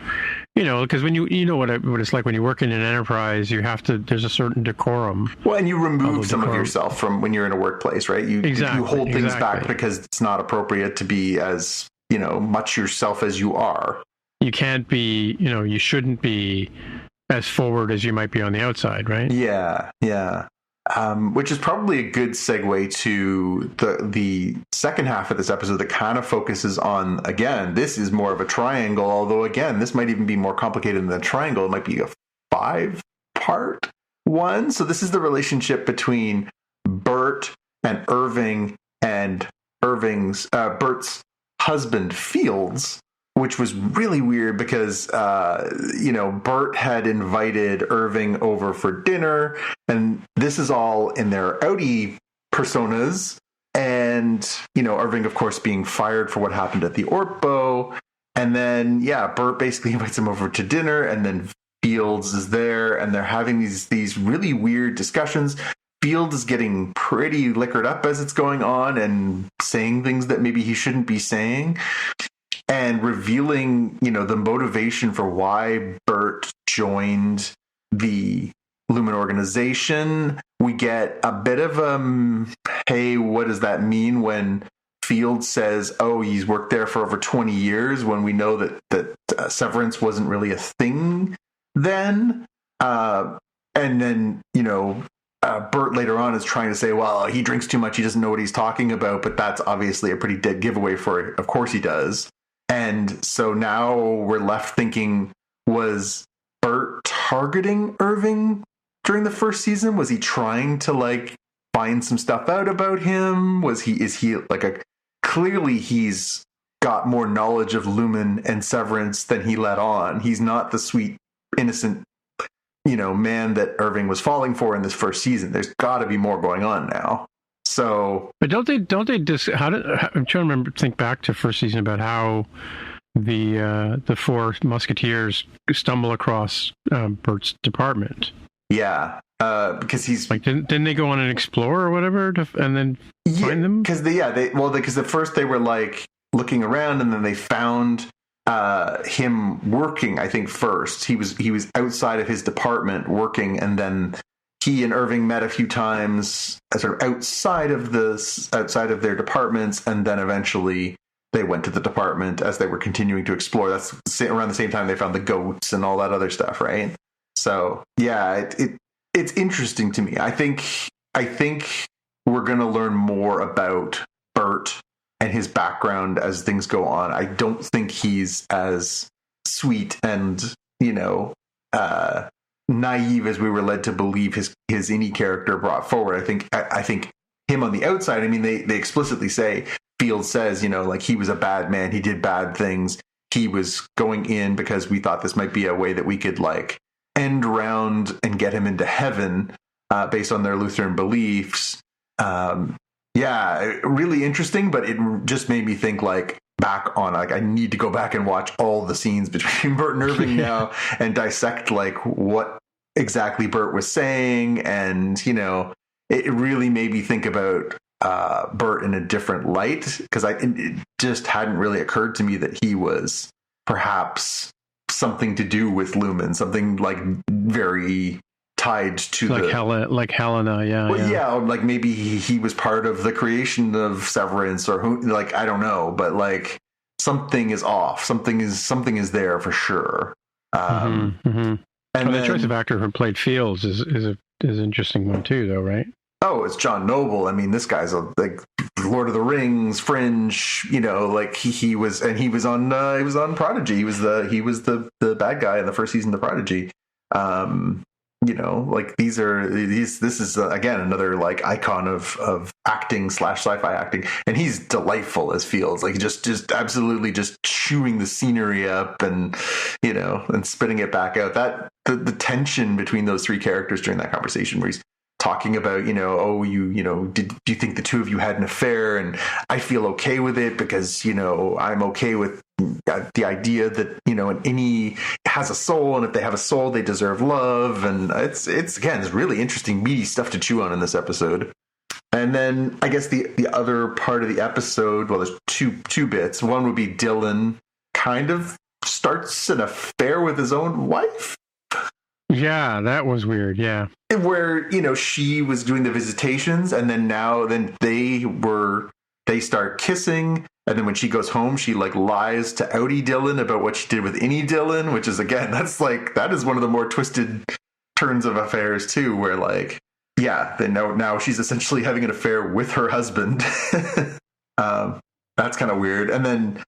because when you know what it's like when you work in an enterprise, there's a certain decorum. Well, and you remove some of yourself from when you're in a workplace, right? You hold things back because it's not appropriate to be as, much yourself as you are. You can't be, you shouldn't be as forward as you might be on the outside, right? Yeah. Yeah. which is probably a good segue to the second half of this episode that kind of focuses on, again, this is more of a triangle, although, again, this might even be more complicated than a triangle. It might be a 5-part one. So this is the relationship between Bert and Irving and Bert's husband, Fields, which was really weird because, Bert had invited Irving over for dinner, and this is all in their outie personas. And, Irving, of course, being fired for what happened at the Ortbo. And then, Bert basically invites him over to dinner, and then Fields is there, and they're having these really weird discussions. Fields is getting pretty liquored up as it's going on and saying things that maybe he shouldn't be saying, and revealing, the motivation for why Bert joined the Lumen organization. We get a bit of hey, what does that mean when Fields says, oh, he's worked there for over 20 years, when we know that severance wasn't really a thing then. And then, Bert later on is trying to say, well, he drinks too much, he doesn't know what he's talking about, but that's obviously a pretty dead giveaway for it. Of course he does. And so now we're left thinking, was Bert targeting Irving during the first season? Was he trying to find some stuff out about him? Is he clearly he's got more knowledge of Lumen and Severance than he let on. He's not the sweet, innocent, man that Irving was falling for in this first season. There's got to be more going on now. So, but don't they I'm trying to think back to first season about how the four musketeers stumble across Bert's department. Yeah, because he's didn't they go on and explore or whatever and then find them? Because because at first they were looking around, and then they found him working. I think first he was outside of his department working, and then he and Irving met a few times sort of outside of their departments, and then eventually they went to the department as they were continuing to explore. That's around the same time they found the goats and all that other stuff, right? So it's interesting to me. I think we're going to learn more about Bert and his background as things go on. I don't think he's as sweet and naive as we were led to believe his Innie character brought forward. I think him on the outside, I mean, they explicitly say, Fields says, he was a bad man, he did bad things, he was going in because we thought this might be a way that we could end around and get him into heaven based on their Lutheran beliefs. Really interesting, but it just made me think back on I need to go back and watch all the scenes between Bert and Irving now and dissect what exactly Bert was saying, and it really made me think about Bert in a different light, because it just hadn't really occurred to me that he was perhaps something to do with Lumen, something very tied to Helena, yeah. Well, yeah, maybe he was part of the creation of Severance, or who, I don't know, but something is off. Something is there for sure. And the choice of actor who played Fields is an interesting one too, though, right? Oh, it's John Noble. I mean, this guy's Lord of the Rings, Fringe. He was on Prodigy. He was the bad guy in the first season of Prodigy. This is again another icon of acting / sci-fi acting, and he's delightful as Fields. Just absolutely just chewing the scenery up and and spitting it back out. That the tension between those three characters during that conversation where he's talking about, do you think the two of you had an affair? And I feel okay with it because, I'm okay with the idea that, an Innie has a soul, and if they have a soul, they deserve love. And it's really interesting, meaty stuff to chew on in this episode. And then I guess the other part of the episode, well, there's two bits. One would be Dylan kind of starts an affair with his own wife. Yeah, that was weird. Yeah. Where, she was doing the visitations, and then they start kissing. And then when she goes home, she lies to outie Dylan about what she did with Innie Dylan, which is, again, that is one of the more twisted turns of affairs too, where yeah, then now she's essentially having an affair with her husband. That's kind of weird. And then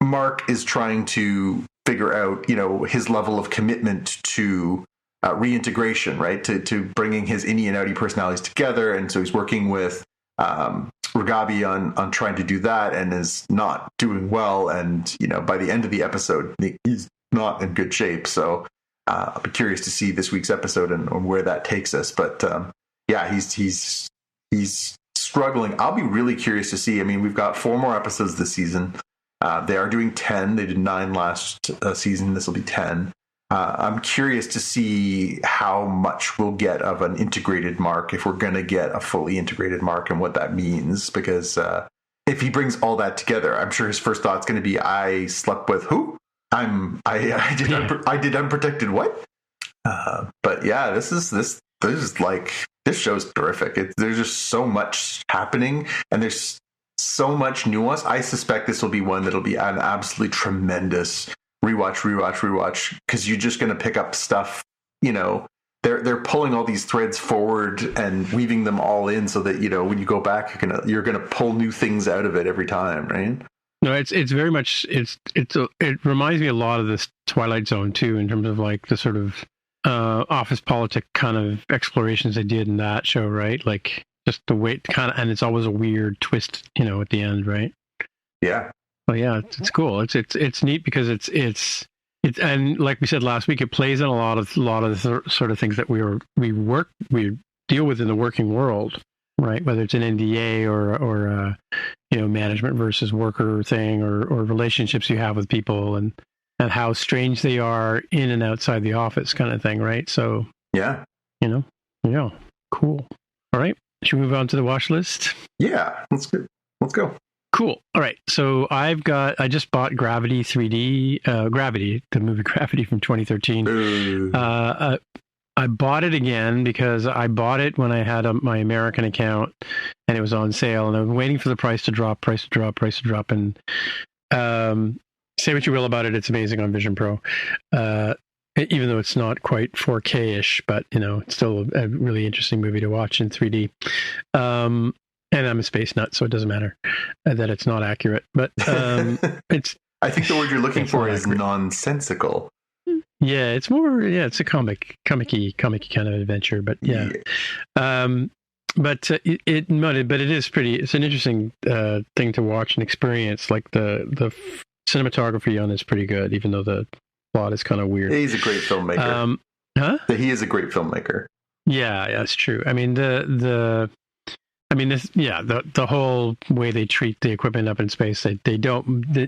Mark is trying to figure out, his level of commitment to reintegration, right? To bringing his innie and outie personalities together. And so he's working with Ragabi on trying to do that, and is not doing well. And, by the end of the episode, he's not in good shape. So I'll be curious to see this week's episode and where that takes us. But yeah, he's struggling. I'll be really curious to see. I mean, we've got 4 more episodes this season. They are doing 10. They did 9 last season. This will be 10. I'm curious to see how much we'll get of an integrated Mark, if we're going to get a fully integrated Mark, and what that means. Because if he brings all that together, I'm sure his first thought's going to be, I slept with who? I did unprotected what? But yeah, this show's terrific. There's just so much happening, and there's so much nuance. I suspect this will be one that'll be an absolutely tremendous rewatch, because you're just going to pick up stuff. They're pulling all these threads forward and weaving them all in, so that when you go back, you're gonna pull new things out of it every time, right? No, it's very much it reminds me a lot of this Twilight Zone too, in terms of like the sort of office politic kind of explorations they did in that show, right? Like just the way and it's always a weird twist, at the end, right? Yeah. Well, yeah, it's cool. It's neat because it's and like we said last week, it plays in a lot of the sort of things that we deal with in the working world, right? Whether it's an NDA or management versus worker thing, or relationships you have with people, and how strange they are in and outside the office, kind of thing, right? So yeah, cool. All right, should we move on to the watch list? Yeah, let's go. Cool. All right. So I just bought Gravity 3D, Gravity, the movie Gravity from 2013. I bought it again because I bought it when I had my American account and it was on sale, and I've been waiting for the price to drop. And say what you will about it, it's amazing on Vision Pro. Even though it's not quite 4K-ish, but it's still a really interesting movie to watch in 3D. And I'm a space nut, so it doesn't matter that it's not accurate. But it's. I think the word you're looking for is nonsensical. Yeah, it's more. Yeah, it's a comic kind of adventure. But yeah, but it is pretty. It's an interesting thing to watch and experience. Like the cinematography on it's pretty good, even though the plot is kind of weird. He's a great filmmaker. He is a great filmmaker. Yeah, that's true. I mean the whole way they treat the equipment up in space,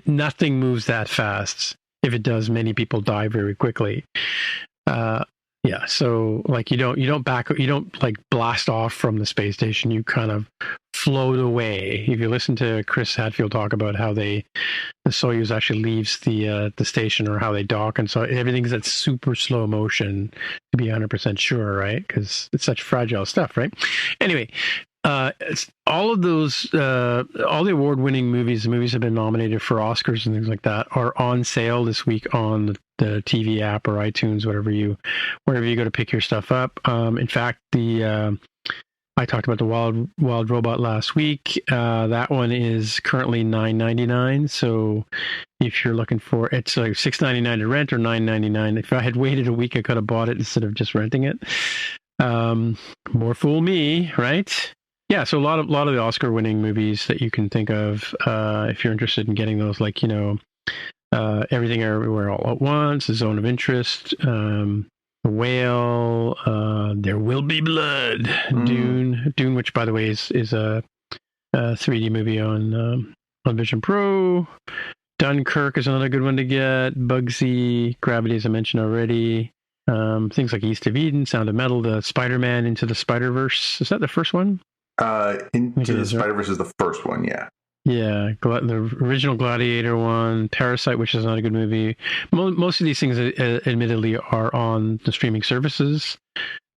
nothing moves that fast. If it does, many people die very quickly. So like you don't like blast off from the space station. You kind of float away. If you listen to Chris Hadfield talk about how the Soyuz actually leaves the station, or how they dock, and so everything's at super slow motion to be 100% sure, right? Because it's such fragile stuff, right? Anyway. All of those, all the award-winning movies have been nominated for Oscars and things like that, are on sale this week on the TV app or iTunes, wherever you go to pick your stuff up. In fact, I talked about the Wild Robot last week. That one is currently $9.99. So if you're looking for, it's like $6.99 to rent or $9.99. If I had waited a week, I could have bought it instead of just renting it. More fool me, right? Yeah, so a lot of the Oscar-winning movies that you can think of, if you're interested in getting those, like Everything Everywhere All at Once, The Zone of Interest, The Whale, There Will Be Blood, Dune, which by the way is a 3D movie on Vision Pro. Dunkirk is another good one to get. Bugsy, Gravity, as I mentioned already. Things like East of Eden, Sound of Metal, the Spider-Man Into the Spider-Verse. Is that the first one? Into the Spider-Verse is the first one, yeah. Yeah, the original Gladiator one, Parasite, which is not a good movie. Most of these things, admittedly, are on the streaming services.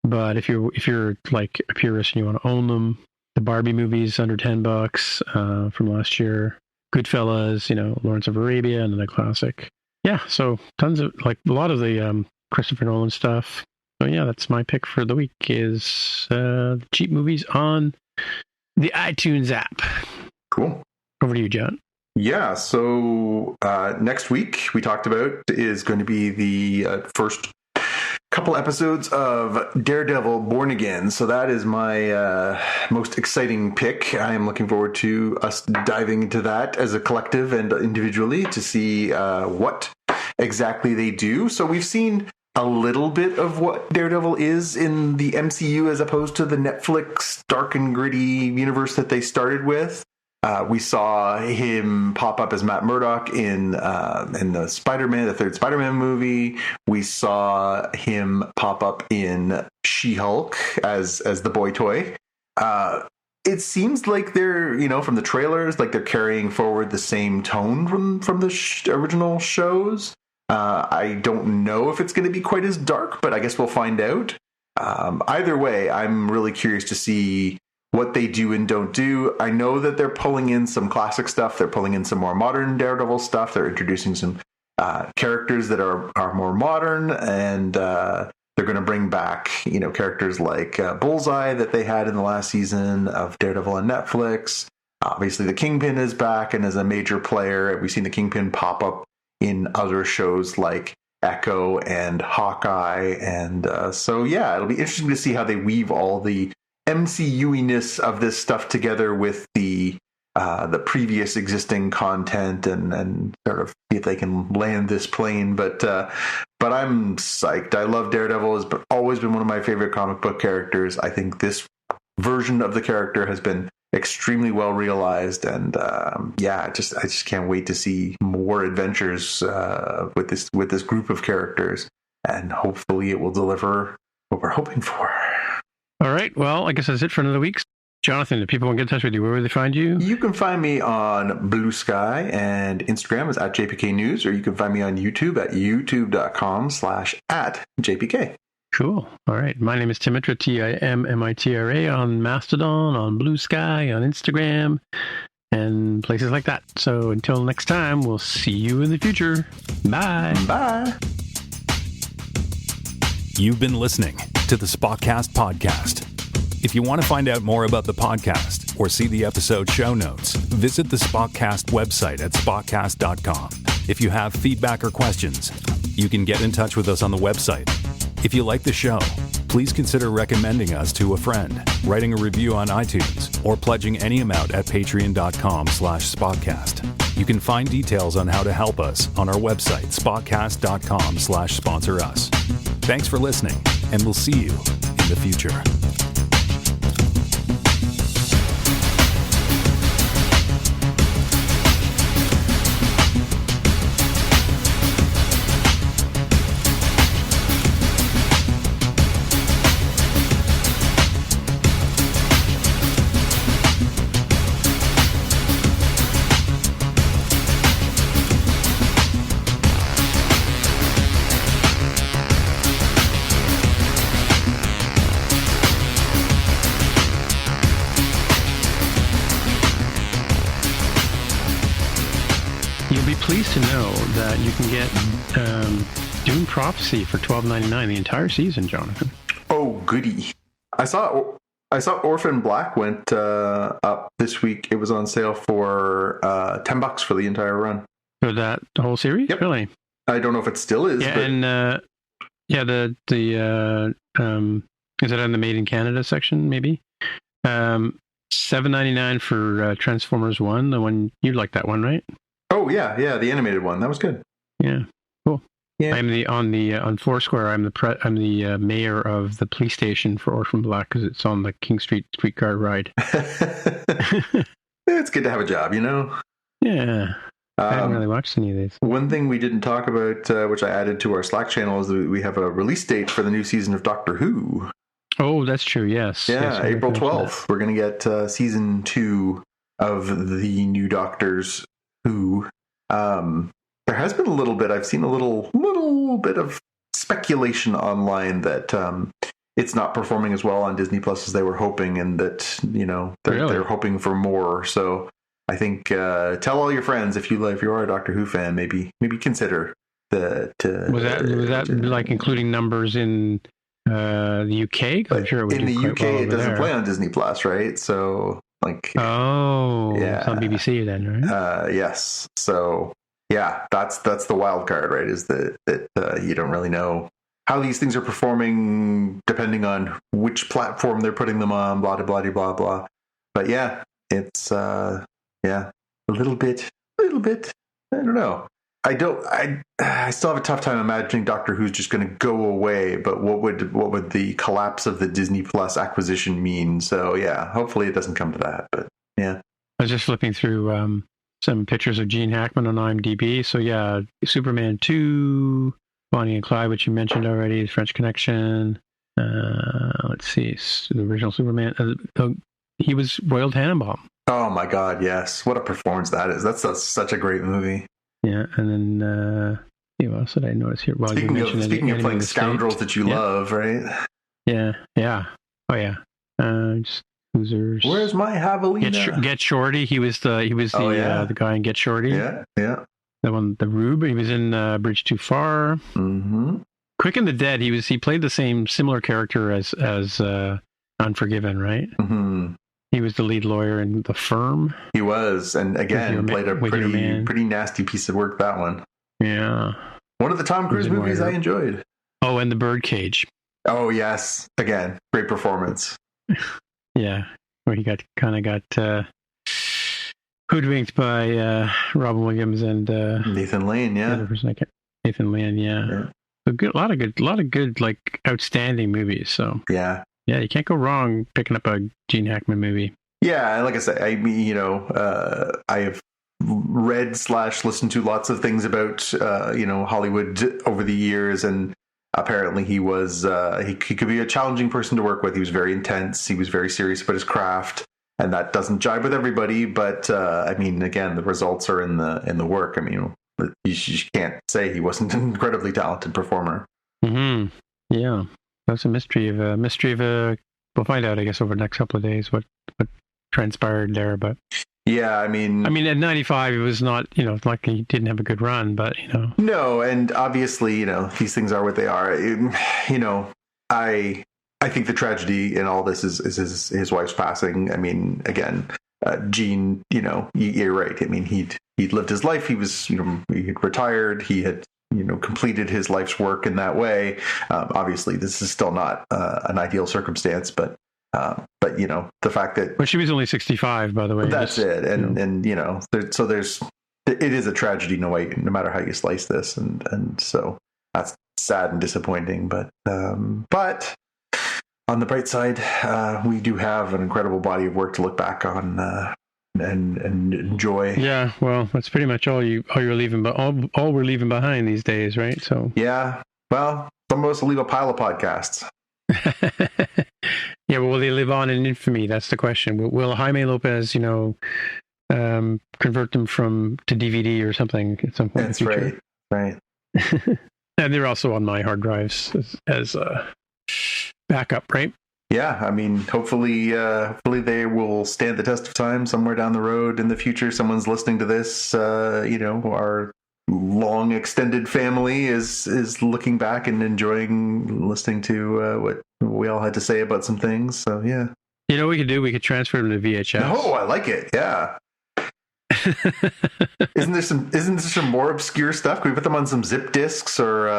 But if you're like a purist and you want to own them, the Barbie movies under $10 from last year, Goodfellas, Lawrence of Arabia, another classic. Yeah, so tons of, like, a lot of the Christopher Nolan stuff. So yeah, that's my pick for the week is the cheap movies on the iTunes app. Cool. Over to you, John. Yeah, so next week we talked about is going to be the first couple episodes of Daredevil Born Again. So that is my most exciting pick. I am looking forward to us diving into that as a collective and individually to see what exactly they do. So we've seen a little bit of what Daredevil is in the MCU as opposed to the Netflix dark and gritty universe that they started with. We saw him pop up as Matt Murdock in the Spider-Man, the third Spider-Man movie. We saw him pop up in She-Hulk as the boy toy. It seems like they're, from the trailers, like they're carrying forward the same tone from the original shows. I don't know if it's going to be quite as dark, but I guess we'll find out. Either way, I'm really curious to see what they do and don't do. I know that they're pulling in some classic stuff. They're pulling in some more modern Daredevil stuff. They're introducing some characters that are more modern, and they're going to bring back, characters like Bullseye that they had in the last season of Daredevil on Netflix. Obviously, the Kingpin is back and is a major player. We've seen the Kingpin pop up in other shows like Echo and Hawkeye. And so, yeah, it'll be interesting to see how they weave all the MCU-iness of this stuff together with the previous existing content and sort of see if they can land this plane. But I'm psyched. I love Daredevil. Has always been one of my favorite comic book characters. I think this version of the character has been extremely well realized, and I just can't wait to see more adventures with this group of characters, and hopefully it will deliver what we're hoping for. All right. Well, I guess that's it for another week. Jonathan, if people want to get in touch with you, where will they find you? You can find me on Blue Sky, and Instagram is @JPK News, or you can find me on YouTube at youtube.com/@JPK. Cool. All right. My name is Timitra, TIMMITRA, on Mastodon, on Blue Sky, on Instagram, and places like that. So until next time, we'll see you in the future. Bye. Bye. You've been listening to the Spotcast podcast. If you want to find out more about the podcast or see the episode show notes, visit the Spotcast website at spotcast.com. If you have feedback or questions, you can get in touch with us on the website. If you like the show, please consider recommending us to a friend, writing a review on iTunes, or pledging any amount at patreon.com/spotcast. You can find details on how to help us on our website, spotcast.com/sponsor us. Thanks for listening, and we'll see you in the future. Pleased to know that you can get Dune Prophecy for $12.99 the entire season, Jonathan. Oh, goody! I saw Orphan Black went up this week. It was on sale for $10 for the entire run. For that whole series? Yep. Really? I don't know if it still is. Yeah, but... and the is it on the Made in Canada section? Maybe. $7.99 for Transformers 1. The one you like that one, right? Oh yeah, the animated one. That was good. Yeah, cool. Yeah. I'm on Foursquare. I'm the mayor of the police station for Orphan Black because it's on the King Street streetcar ride. It's good to have a job, Yeah. I haven't really watched any of these. One thing we didn't talk about, which I added to our Slack channel, is that we have a release date for the new season of Doctor Who. Oh, that's true. Yes. Yeah, yes, April 12th. We're going to get season 2 of the new Doctors Who. There has been a little bit. I've seen a little bit of speculation online that it's not performing as well on Disney Plus as they were hoping, and that they're hoping for more. So I think tell all your friends if you are a Doctor Who fan, maybe consider that. Was that like including numbers in The UK? I'm sure it would in do the quite UK, well it over doesn't there. play on Disney Plus, right? So, like, Oh, yeah. It's on BBC then, right? Yes. So, yeah, that's the wild card, right? Is that you don't really know how these things are performing depending on which platform they're putting them on. Blah blah blah blah blah. But yeah, it's a little bit. I don't know. I still have a tough time imagining Doctor Who's just going to go away. But what would the collapse of the Disney Plus acquisition mean? So yeah, hopefully it doesn't come to that. But yeah, I was just flipping through some pictures of Gene Hackman on IMDb. So yeah, Superman 2, Bonnie and Clyde, which you mentioned already, French Connection. Let's see, the original Superman. He was Royal Tannenbaum. oh my God, yes! What a performance that is. That's such a great movie. Yeah, and then what else did I notice here? Well, Speaking of playing scoundrels that you love, right? Yeah. Oh yeah. Just Hoosers. Where's my javelina? Get Shorty. He was the guy in Get Shorty. Yeah. The one, the Rube. He was in Bridge Too Far. Mm-hmm. Quick and the Dead. He played the similar character as Unforgiven, right? Mm-hmm. He was the lead lawyer in The Firm. He was, and again played a pretty nasty piece of work. That one. Yeah. One of the Tom Cruise movies I enjoyed. Oh, and The Birdcage. Oh yes, again, great performance. Yeah, where he got hoodwinked by Robin Williams and Nathan Lane. Yeah, Nathan Lane. Yeah. So good, a lot of good, like outstanding movies. So yeah, you can't go wrong picking up a Gene Hackman movie. Yeah, and like I said, I mean, I have read / listened to lots of things about Hollywood over the years, and apparently he was he could be a challenging person to work with. He was very intense. He was very serious about his craft, and that doesn't jibe with everybody. But I mean, again, the results are in the work. I mean, you can't say he wasn't an incredibly talented performer. Mm-hmm. Yeah, that's a mystery of we'll find out, I guess, over the next couple of days what transpired there. But yeah, I mean, at 95, it was not, like he didn't have a good run, but no, and obviously, these things are what they are. I think the tragedy in all this is his wife's passing. I mean, again, Gene, you're right. I mean, he'd lived his life. He was, he had retired. He had, completed his life's work in that way. Obviously, this is still not an ideal circumstance, but the fact that... Well, she was only 65, by the way. That's it. And it is a tragedy no matter how you slice this. And so that's sad and disappointing. But on the bright side, we do have an incredible body of work to look back on and enjoy. Yeah, well, that's pretty much all you're leaving, but all we're leaving behind these days, right? So yeah, well, some of us will leave a pile of podcasts. Yeah, but will they live on in infamy? That's the question. Will Jaime Lopez, convert them to DVD or something at some point? That's in the future? right. And they're also on my hard drives as backup, right? Yeah, I mean, hopefully they will stand the test of time somewhere down the road in the future. Someone's listening to this, our long extended family is looking back and enjoying listening to what we all had to say about some things. So yeah, what we could do? We could transfer them to VHS. Oh, I like it. Yeah. Isn't there some more obscure stuff? Can we put them on some zip disks or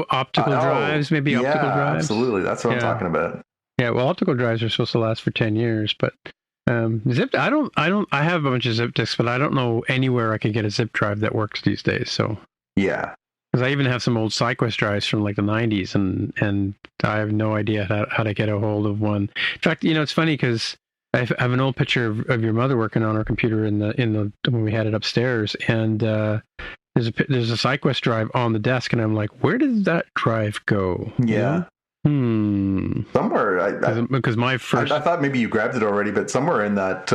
optical drives? Maybe optical drives. Absolutely, that's what I'm talking about. Yeah, well, optical drives are supposed to last for 10 years, but zip. I have a bunch of zip disks, but I don't know anywhere I could get a zip drive that works these days. So yeah, because I even have some old SideQuest drives from like the 90s, and I have no idea how to get a hold of one. In fact, it's funny because I have an old picture of your mother working on her computer in the when we had it upstairs, and there's a SideQuest drive on the desk, and I'm like, where did that drive go? Yeah. Somewhere, because my first, I thought maybe you grabbed it already, but somewhere in that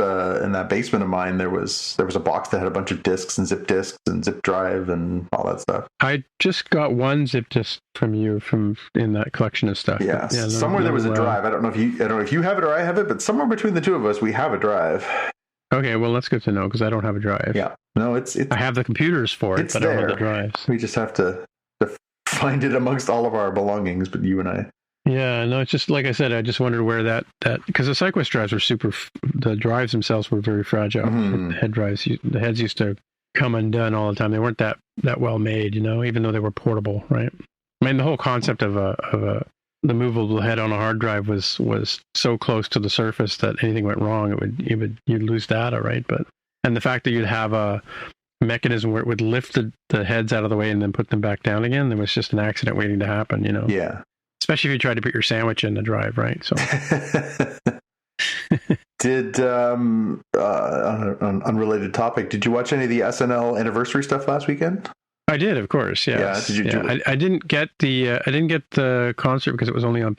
basement of mine, there was a box that had a bunch of discs and zip disks and zip drive and all that stuff. I just got one zip disk from you in that collection of stuff. Yeah, somewhere there was a drive. I don't know if you have it or I have it, but somewhere between the two of us, we have a drive. Okay, well, that's good to know because I don't have a drive. Yeah, no, it's I have the computers for it, but I don't have the drives. We just have to find it amongst all of our belongings, but you and I. Yeah, no, it's just like I said. I just wondered where that because the SideQuest drives were the drives themselves were very fragile. Mm-hmm. The heads used to come undone all the time. They weren't that well made, even though they were portable, right? I mean, the whole concept of the movable head on a hard drive was so close to the surface that anything went wrong, you'd lose data, right? And the fact that you'd have a mechanism where it would lift the heads out of the way and then put them back down again, there was just an accident waiting to happen, Yeah. Especially if you tried to put your sandwich in the drive, right? So, did on an unrelated topic, did you watch any of the SNL anniversary stuff last weekend? I did, of course. Yes. Yeah. Did you? I didn't get the concert because it was only on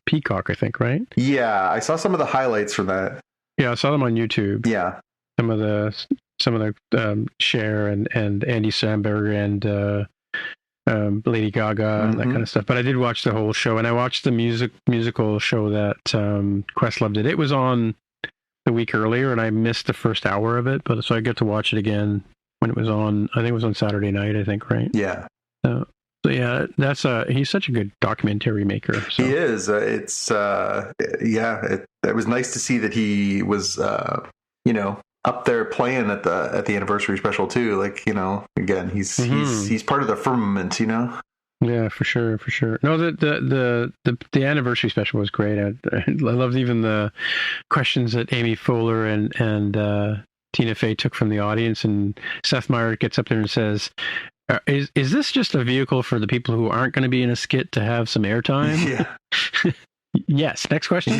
Peacock, I think, right? Yeah, I saw some of the highlights from that. Yeah, I saw them on YouTube. Yeah. Some of the Cher and Andy Samberg and Lady Gaga and that kind of stuff. But I did watch the whole show, and I watched the musical show that Questlove did. It was on the week earlier, and I missed the first hour of it, so I get to watch it again when it was on. I think it was on Saturday night. I think, right? Yeah. So yeah, he's such a good documentary maker. So. He is. It was nice to see that he was, up there playing at the anniversary special too. Like, again, he's part of the firmament, Yeah, for sure. No, the anniversary special was great. I loved even the questions that Amy Poehler and Tina Fey took from the audience, and Seth Meyers gets up there and says, "Is this just a vehicle for the people who aren't going to be in a skit to have some airtime?" Yeah. Yes. Next question.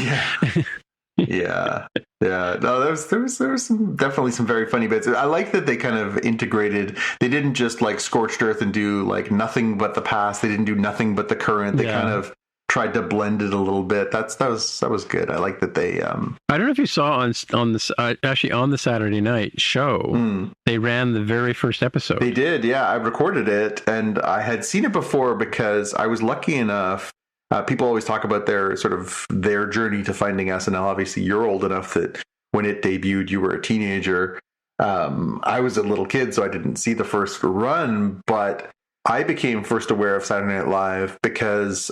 Yeah. No, there was definitely some very funny bits. I like that they kind of integrated. They didn't just like scorched earth and do like nothing but the past. They didn't do nothing but the current. They kind of tried to blend it a little bit. That was good. I like that they. I don't know if you saw on this actually on the Saturday night show. They ran the very first episode. They did. Yeah, I recorded it, and I had seen it before because I was lucky enough. People always talk about their journey to finding SNL. Obviously, you're old enough that when it debuted, you were a teenager. I was a little kid, so I didn't see the first run, but I became first aware of Saturday Night Live because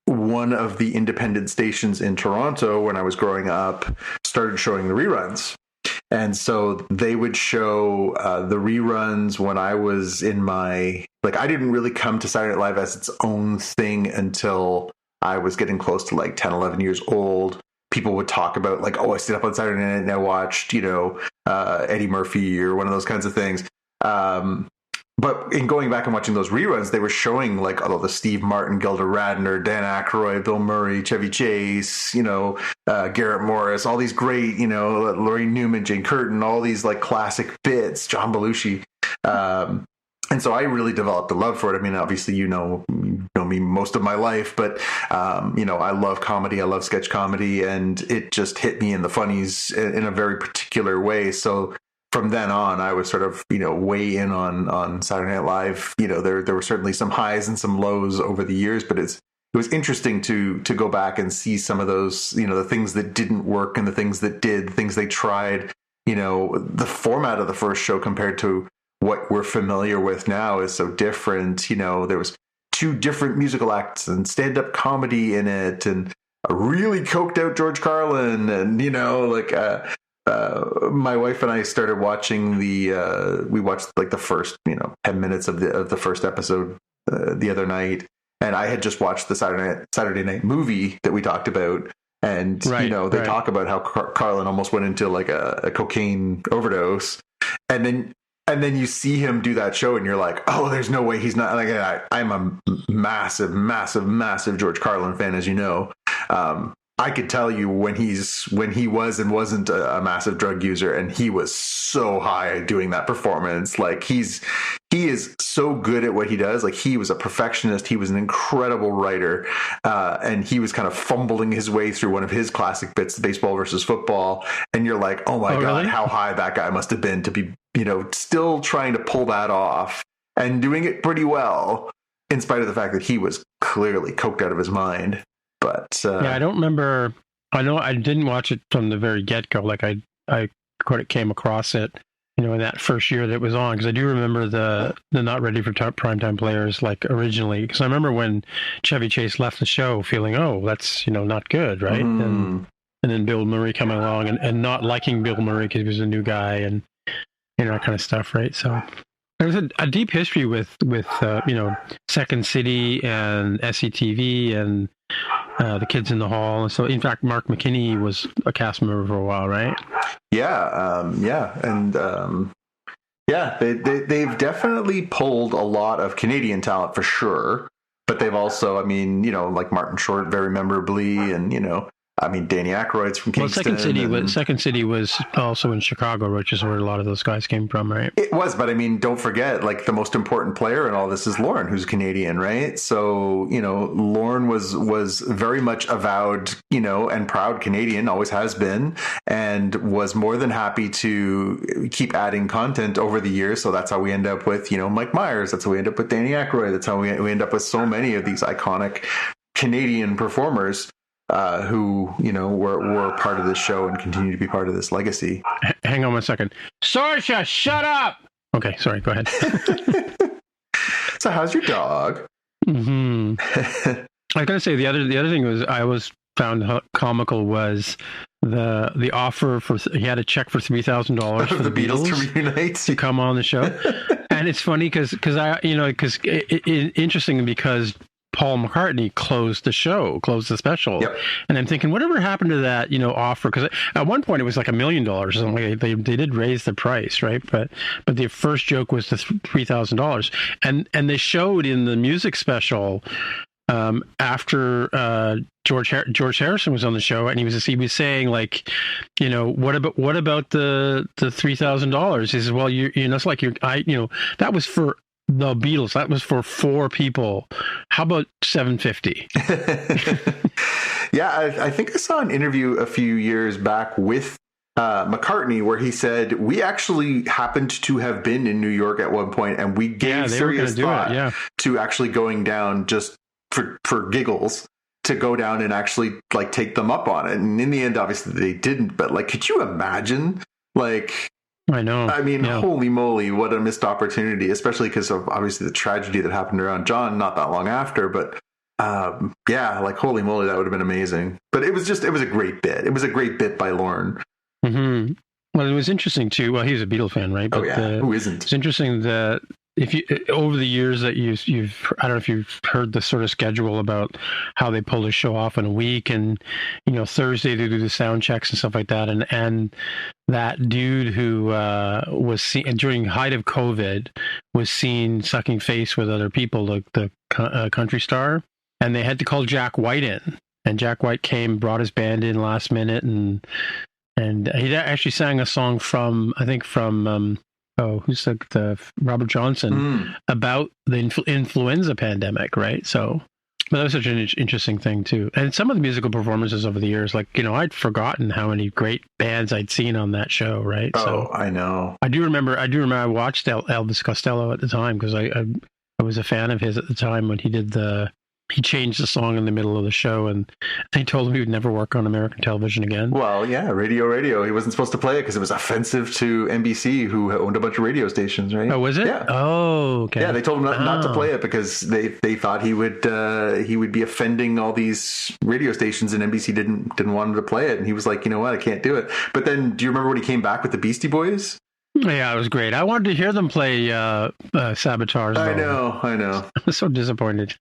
one of the independent stations in Toronto, when I was growing up, started showing the reruns. And so they would show the reruns when I was in my... Like, I didn't really come to Saturday Night Live as its own thing until I was getting close to, 10, 11 years old. People would talk about, I stayed up on Saturday night and I watched, Eddie Murphy or one of those kinds of things. But in going back and watching those reruns, they were showing, all the Steve Martin, Gilda Radner, Dan Aykroyd, Bill Murray, Chevy Chase, Garrett Morris, all these great, Lorraine Newman, Jane Curtin, all these, classic bits, John Belushi. And so I really developed a love for it. I mean, obviously, you know me most of my life, but, I love comedy. I love sketch comedy, and it just hit me in the funnies in a very particular way. So from then on, I was sort of, way in on Saturday Night Live. There were certainly some highs and some lows over the years, but it was interesting to go back and see some of those, the things that didn't work and the things that did, things they tried. The format of the first show compared to what we're familiar with now is so different. There was 2 different musical acts and stand-up comedy in it, and a really coked out George Carlin, and my wife and I started watching we watched the first 10 minutes of the first episode the other night, and I had just watched the Saturday night movie that we talked about, and they talk about how Carlin almost went into a cocaine overdose, and then you see him do that show, and you're like, oh, there's no way he's not. I'm a massive, massive, massive George Carlin fan, as you know. I could tell you when he was and wasn't a massive drug user, and he was so high doing that performance. He is so good at what he does. He was a perfectionist. He was an incredible writer, and he was kind of fumbling his way through one of his classic bits, baseball versus football. And you're like, oh my God, really? How high that guy must have been to be, still trying to pull that off and doing it pretty well, in spite of the fact that he was clearly coked out of his mind. But I don't remember. I know I didn't watch it from the very get-go. I came across it, in that first year that it was on, because I do remember the not ready for primetime players, like originally, because I remember when Chevy Chase left the show feeling, oh, that's not good, right? And then Bill Murray coming along and not liking Bill Murray because he was a new guy and that kind of stuff, right? So there's a deep history with Second City and SCTV and the Kids in the Hall. And so, in fact, Mark McKinney was a cast member for a while, right? They've definitely pulled a lot of Canadian talent for sure, but they've also, like Martin Short very memorably, and Danny Aykroyd's from Kingston. Well, Second City was also in Chicago, which is where a lot of those guys came from, right? It was, but don't forget, like, the most important player in all this is Lorne, who's Canadian, right? So, Lorne was very much avowed, and proud Canadian, always has been, and was more than happy to keep adding content over the years. So that's how we end up with, Mike Myers. That's how we end up with Danny Aykroyd. That's how we end up with so many of these iconic Canadian performers. Who were part of this show and continue to be part of this legacy. Hang on one second. Saoirse, shut up! Okay, sorry, go ahead. So how's your dog? I was gonna say the other thing was I always found comical was the offer for he had a check for $3,000 for the Beatles to reunite to come on the show, and it's funny because interesting because Paul McCartney closed the special. Yep. And I'm thinking, whatever happened to that, offer? Because at one point it was like $1 million or something. They did raise the price, right? But the first joke was the $3,000, and they showed in the music special after George Harrison was on the show, and he was saying, like, what about the $3,000? He says, well, it's like that was for the Beatles. That was for 4 people. How about $750? Yeah, I think I saw an interview a few years back with McCartney where he said, we actually happened to have been in New York at one point, and we gave serious thought to actually going down just for giggles to go down and actually, like, take them up on it. And in the end, obviously they didn't, but, like, could you imagine, like, I know. Holy moly, what a missed opportunity, especially because of obviously the tragedy that happened around John not that long after. But holy moly, that would have been amazing. But it was a great bit. It was a great bit by Lorne. Mm-hmm. Well, it was interesting too. Well, he was a Beatle fan, right? But, who isn't? It's interesting that if you over the years that you've I don't know if you've heard the sort of schedule about how they pull the show off in a week, and Thursday they do the sound checks and stuff like that, and that dude who was seen during height of COVID was seen sucking face with other people, like the country star, and they had to call Jack White in, and Jack White brought his band in last minute, and he actually sang a song from who's the Robert Johnson about the influenza pandemic, right? So, but that was such an interesting thing too. And some of the musical performances over the years, like, I'd forgotten how many great bands I'd seen on that show, right? Oh, so I know. I do remember I watched Elvis Costello at the time because I was a fan of his at the time when he changed the song in the middle of the show, and they told him he would never work on American television again. Well, yeah, radio. He wasn't supposed to play it because it was offensive to NBC, who owned a bunch of radio stations, right? Oh, was it? Yeah. Oh, okay. Yeah, they told him not to play it because they thought he would be offending all these radio stations, and NBC didn't want him to play it. And he was like, you know what, I can't do it. But then, do you remember when he came back with the Beastie Boys? Yeah, it was great. I wanted to hear them play Sabotage. I know. I was so disappointed.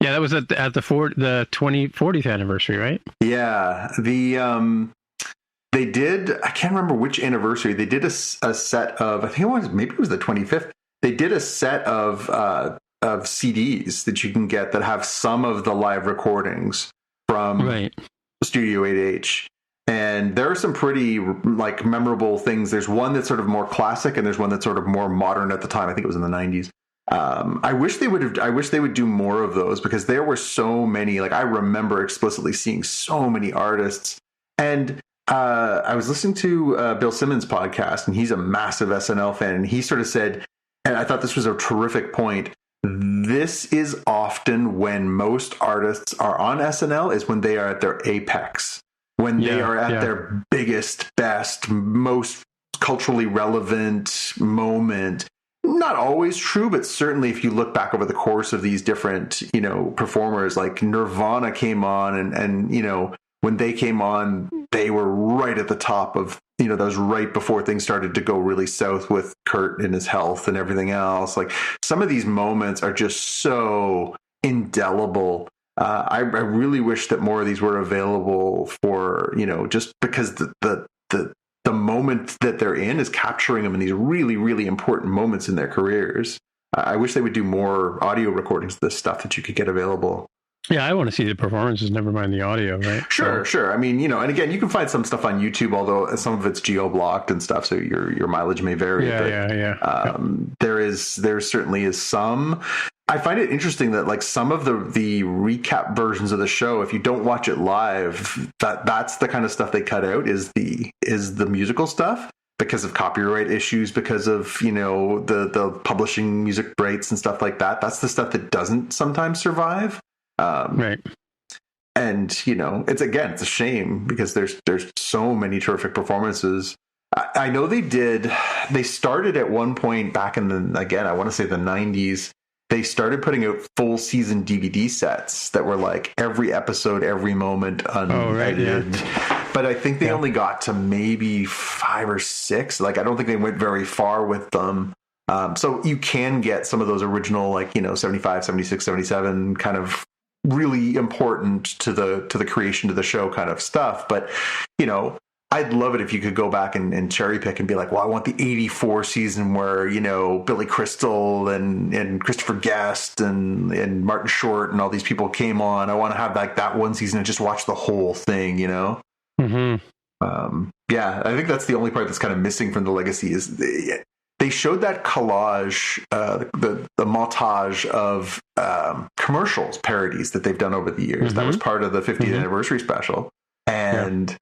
Yeah, that was at the 40th anniversary, right? Yeah, they did. I can't remember which anniversary. They did a set of. I think maybe it was the 25th. They did a set of CDs that you can get that have some of the live recordings from Studio 8H. And there are some pretty, like, memorable things. There's one that's sort of more classic, and there's one that's sort of more modern at the time. I think it was in the 90s. I wish they would do more of those, because there were so many. Like, I remember explicitly seeing so many artists. And I was listening to Bill Simmons' podcast, and he's a massive SNL fan, and he sort of said, and I thought this was a terrific point, this is often when most artists are on SNL, is when they are at their apex, when they are at their biggest, best, most culturally relevant moment. Not always true, but certainly if you look back over the course of these different, performers, like Nirvana came on and when they came on, they were right at the top of, that was right before things started to go really south with Kurt and his health and everything else. Like some of these moments are just so indelible. I really wish that more of these were available for, just because the moment that they're in is capturing them in these really, really important moments in their careers. I wish they would do more audio recordings of this stuff that you could get available. Yeah, I want to see the performances, never mind the audio, right? Sure. I mean, and again, you can find some stuff on YouTube, although some of it's geo-blocked and stuff, so your mileage may vary. Yeah. There certainly is some. I find it interesting that like some of the recap versions of the show, if you don't watch it live, that's the kind of stuff they cut out is the musical stuff because of copyright issues, because of the publishing music rights and stuff like that. That's the stuff that doesn't sometimes survive. Right. And it's a shame because there's so many terrific performances. I know they started at one point back in I want to say the 90s. They started putting out full season DVD sets that were like every episode, every moment unedited. But I think they only got to maybe 5 or 6. Like, I don't think they went very far with them. So you can get some of those original, 75, 76, 77 kind of really important to the creation of the show kind of stuff. But, I'd love it if you could go back and cherry pick and be like, well, I want the 84 season where, Billy Crystal and Christopher Guest and Martin Short and all these people came on. I want to have like that one season and just watch the whole thing, Mm-hmm. I think that's the only part that's kind of missing from the legacy is they showed that collage, the montage of commercials, parodies that they've done over the years. Mm-hmm. That was part of the 50th anniversary special. And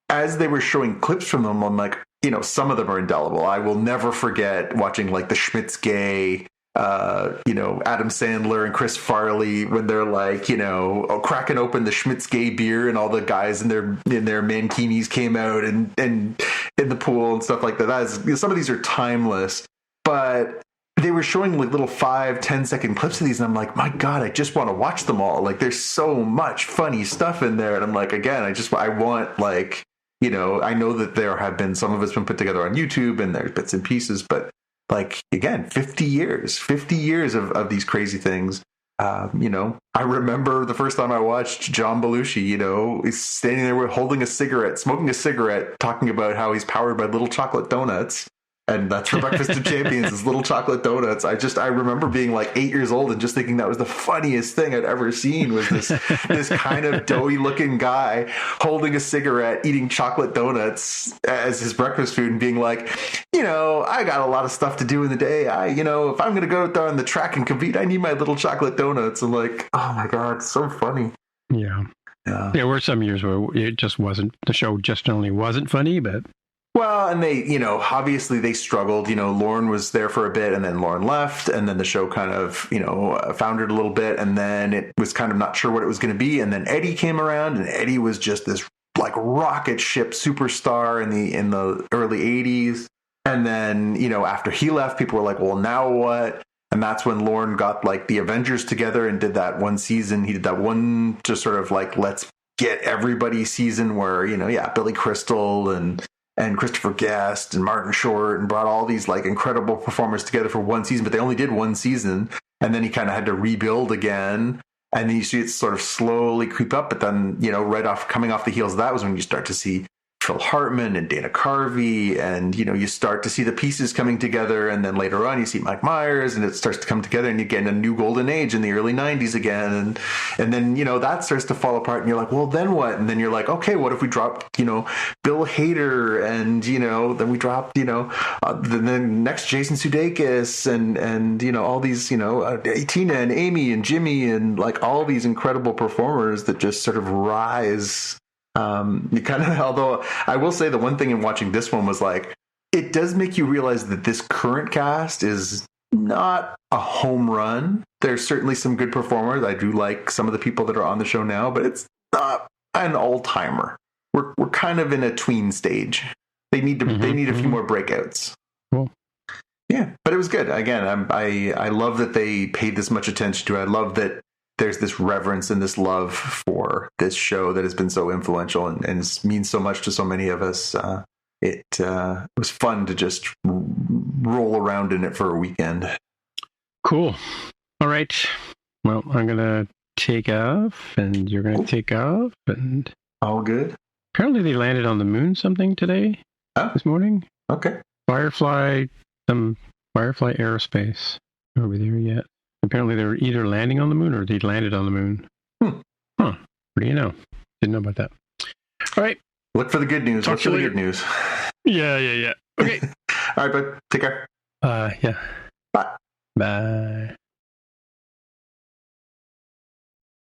as they were showing clips from them, I'm like, some of them are indelible. I will never forget watching like the Schmitz-Gay, Adam Sandler and Chris Farley when they're like, cracking open the Schmitz-Gay beer and all the guys in their mankinis came out and in the pool and stuff like that. Some of these are timeless, but they were showing like little 5-10 second clips of these and I'm like, my God, I just want to watch them all. Like there's so much funny stuff in there. And I'm like, again, I want like, I know that there have been, some of it's been put together on YouTube and there's bits and pieces, but like, again, 50 years of these crazy things. I remember the first time I watched John Belushi, he's standing there holding a cigarette, smoking a cigarette, talking about how he's powered by little chocolate donuts. And that's for Breakfast of Champions is little chocolate donuts. I remember being like 8 years old and just thinking that was the funniest thing I'd ever seen was this kind of doughy looking guy holding a cigarette, eating chocolate donuts as his breakfast food and being like, I got a lot of stuff to do in the day. If I'm going to go out there on the track and compete, I need my little chocolate donuts. I'm like, oh my God, so funny. Yeah. There were some years where the show just only wasn't funny, but. Well, and they, obviously they struggled. Lauren was there for a bit and then Lauren left and then the show kind of, foundered a little bit and then it was kind of not sure what it was going to be. And then Eddie came around and Eddie was just this like rocket ship superstar in the early 80s. And then, after he left, people were like, well, now what? And that's when Lauren got like the Avengers together and did that one season. He did that one just sort of like, let's get everybody season where, Billy Crystal and Christopher Guest and Martin Short and brought all these like incredible performers together for one season, but they only did one season. And then he kind of had to rebuild again. And then you see it sort of slowly creep up. But then, coming off the heels of that was when you start to see Phil Hartman and Dana Carvey. And, you start to see the pieces coming together. And then later on, you see Mike Myers and it starts to come together and you get a new golden age in the early 90s again. And then, that starts to fall apart and you're like, well, then what? And then you're like, okay, what if we dropped, Bill Hader and, then we dropped, the next Jason Sudeikis and all these, Tina and Amy and Jimmy and like all these incredible performers that just sort of rise. You kind of, although I will say the one thing in watching this one was like, it does make you realize that this current cast is not a home run. There's certainly some good performers. I do like some of the people that are on the show now, but it's not an all-timer. We're kind of in a tween stage. They need a few more breakouts. Cool. Yeah, but it was good. Again, I love that they paid this much attention to it. I love that there's this reverence and this love for this show that has been so influential and means so much to so many of us. It was fun to just roll around in it for a weekend. Cool. All right. Well, I'm going to take off, and you're going to take off, and all good. Apparently they landed on the moon this morning. Okay. Firefly Aerospace. Are we there yet? Apparently they were either landing on the moon or they landed on the moon. Huh. What do you know? Didn't know about that. All right. Look for the good news. Talk Look for the good news. Yeah. Okay. All right, bud. Take care. Yeah. Bye. Bye.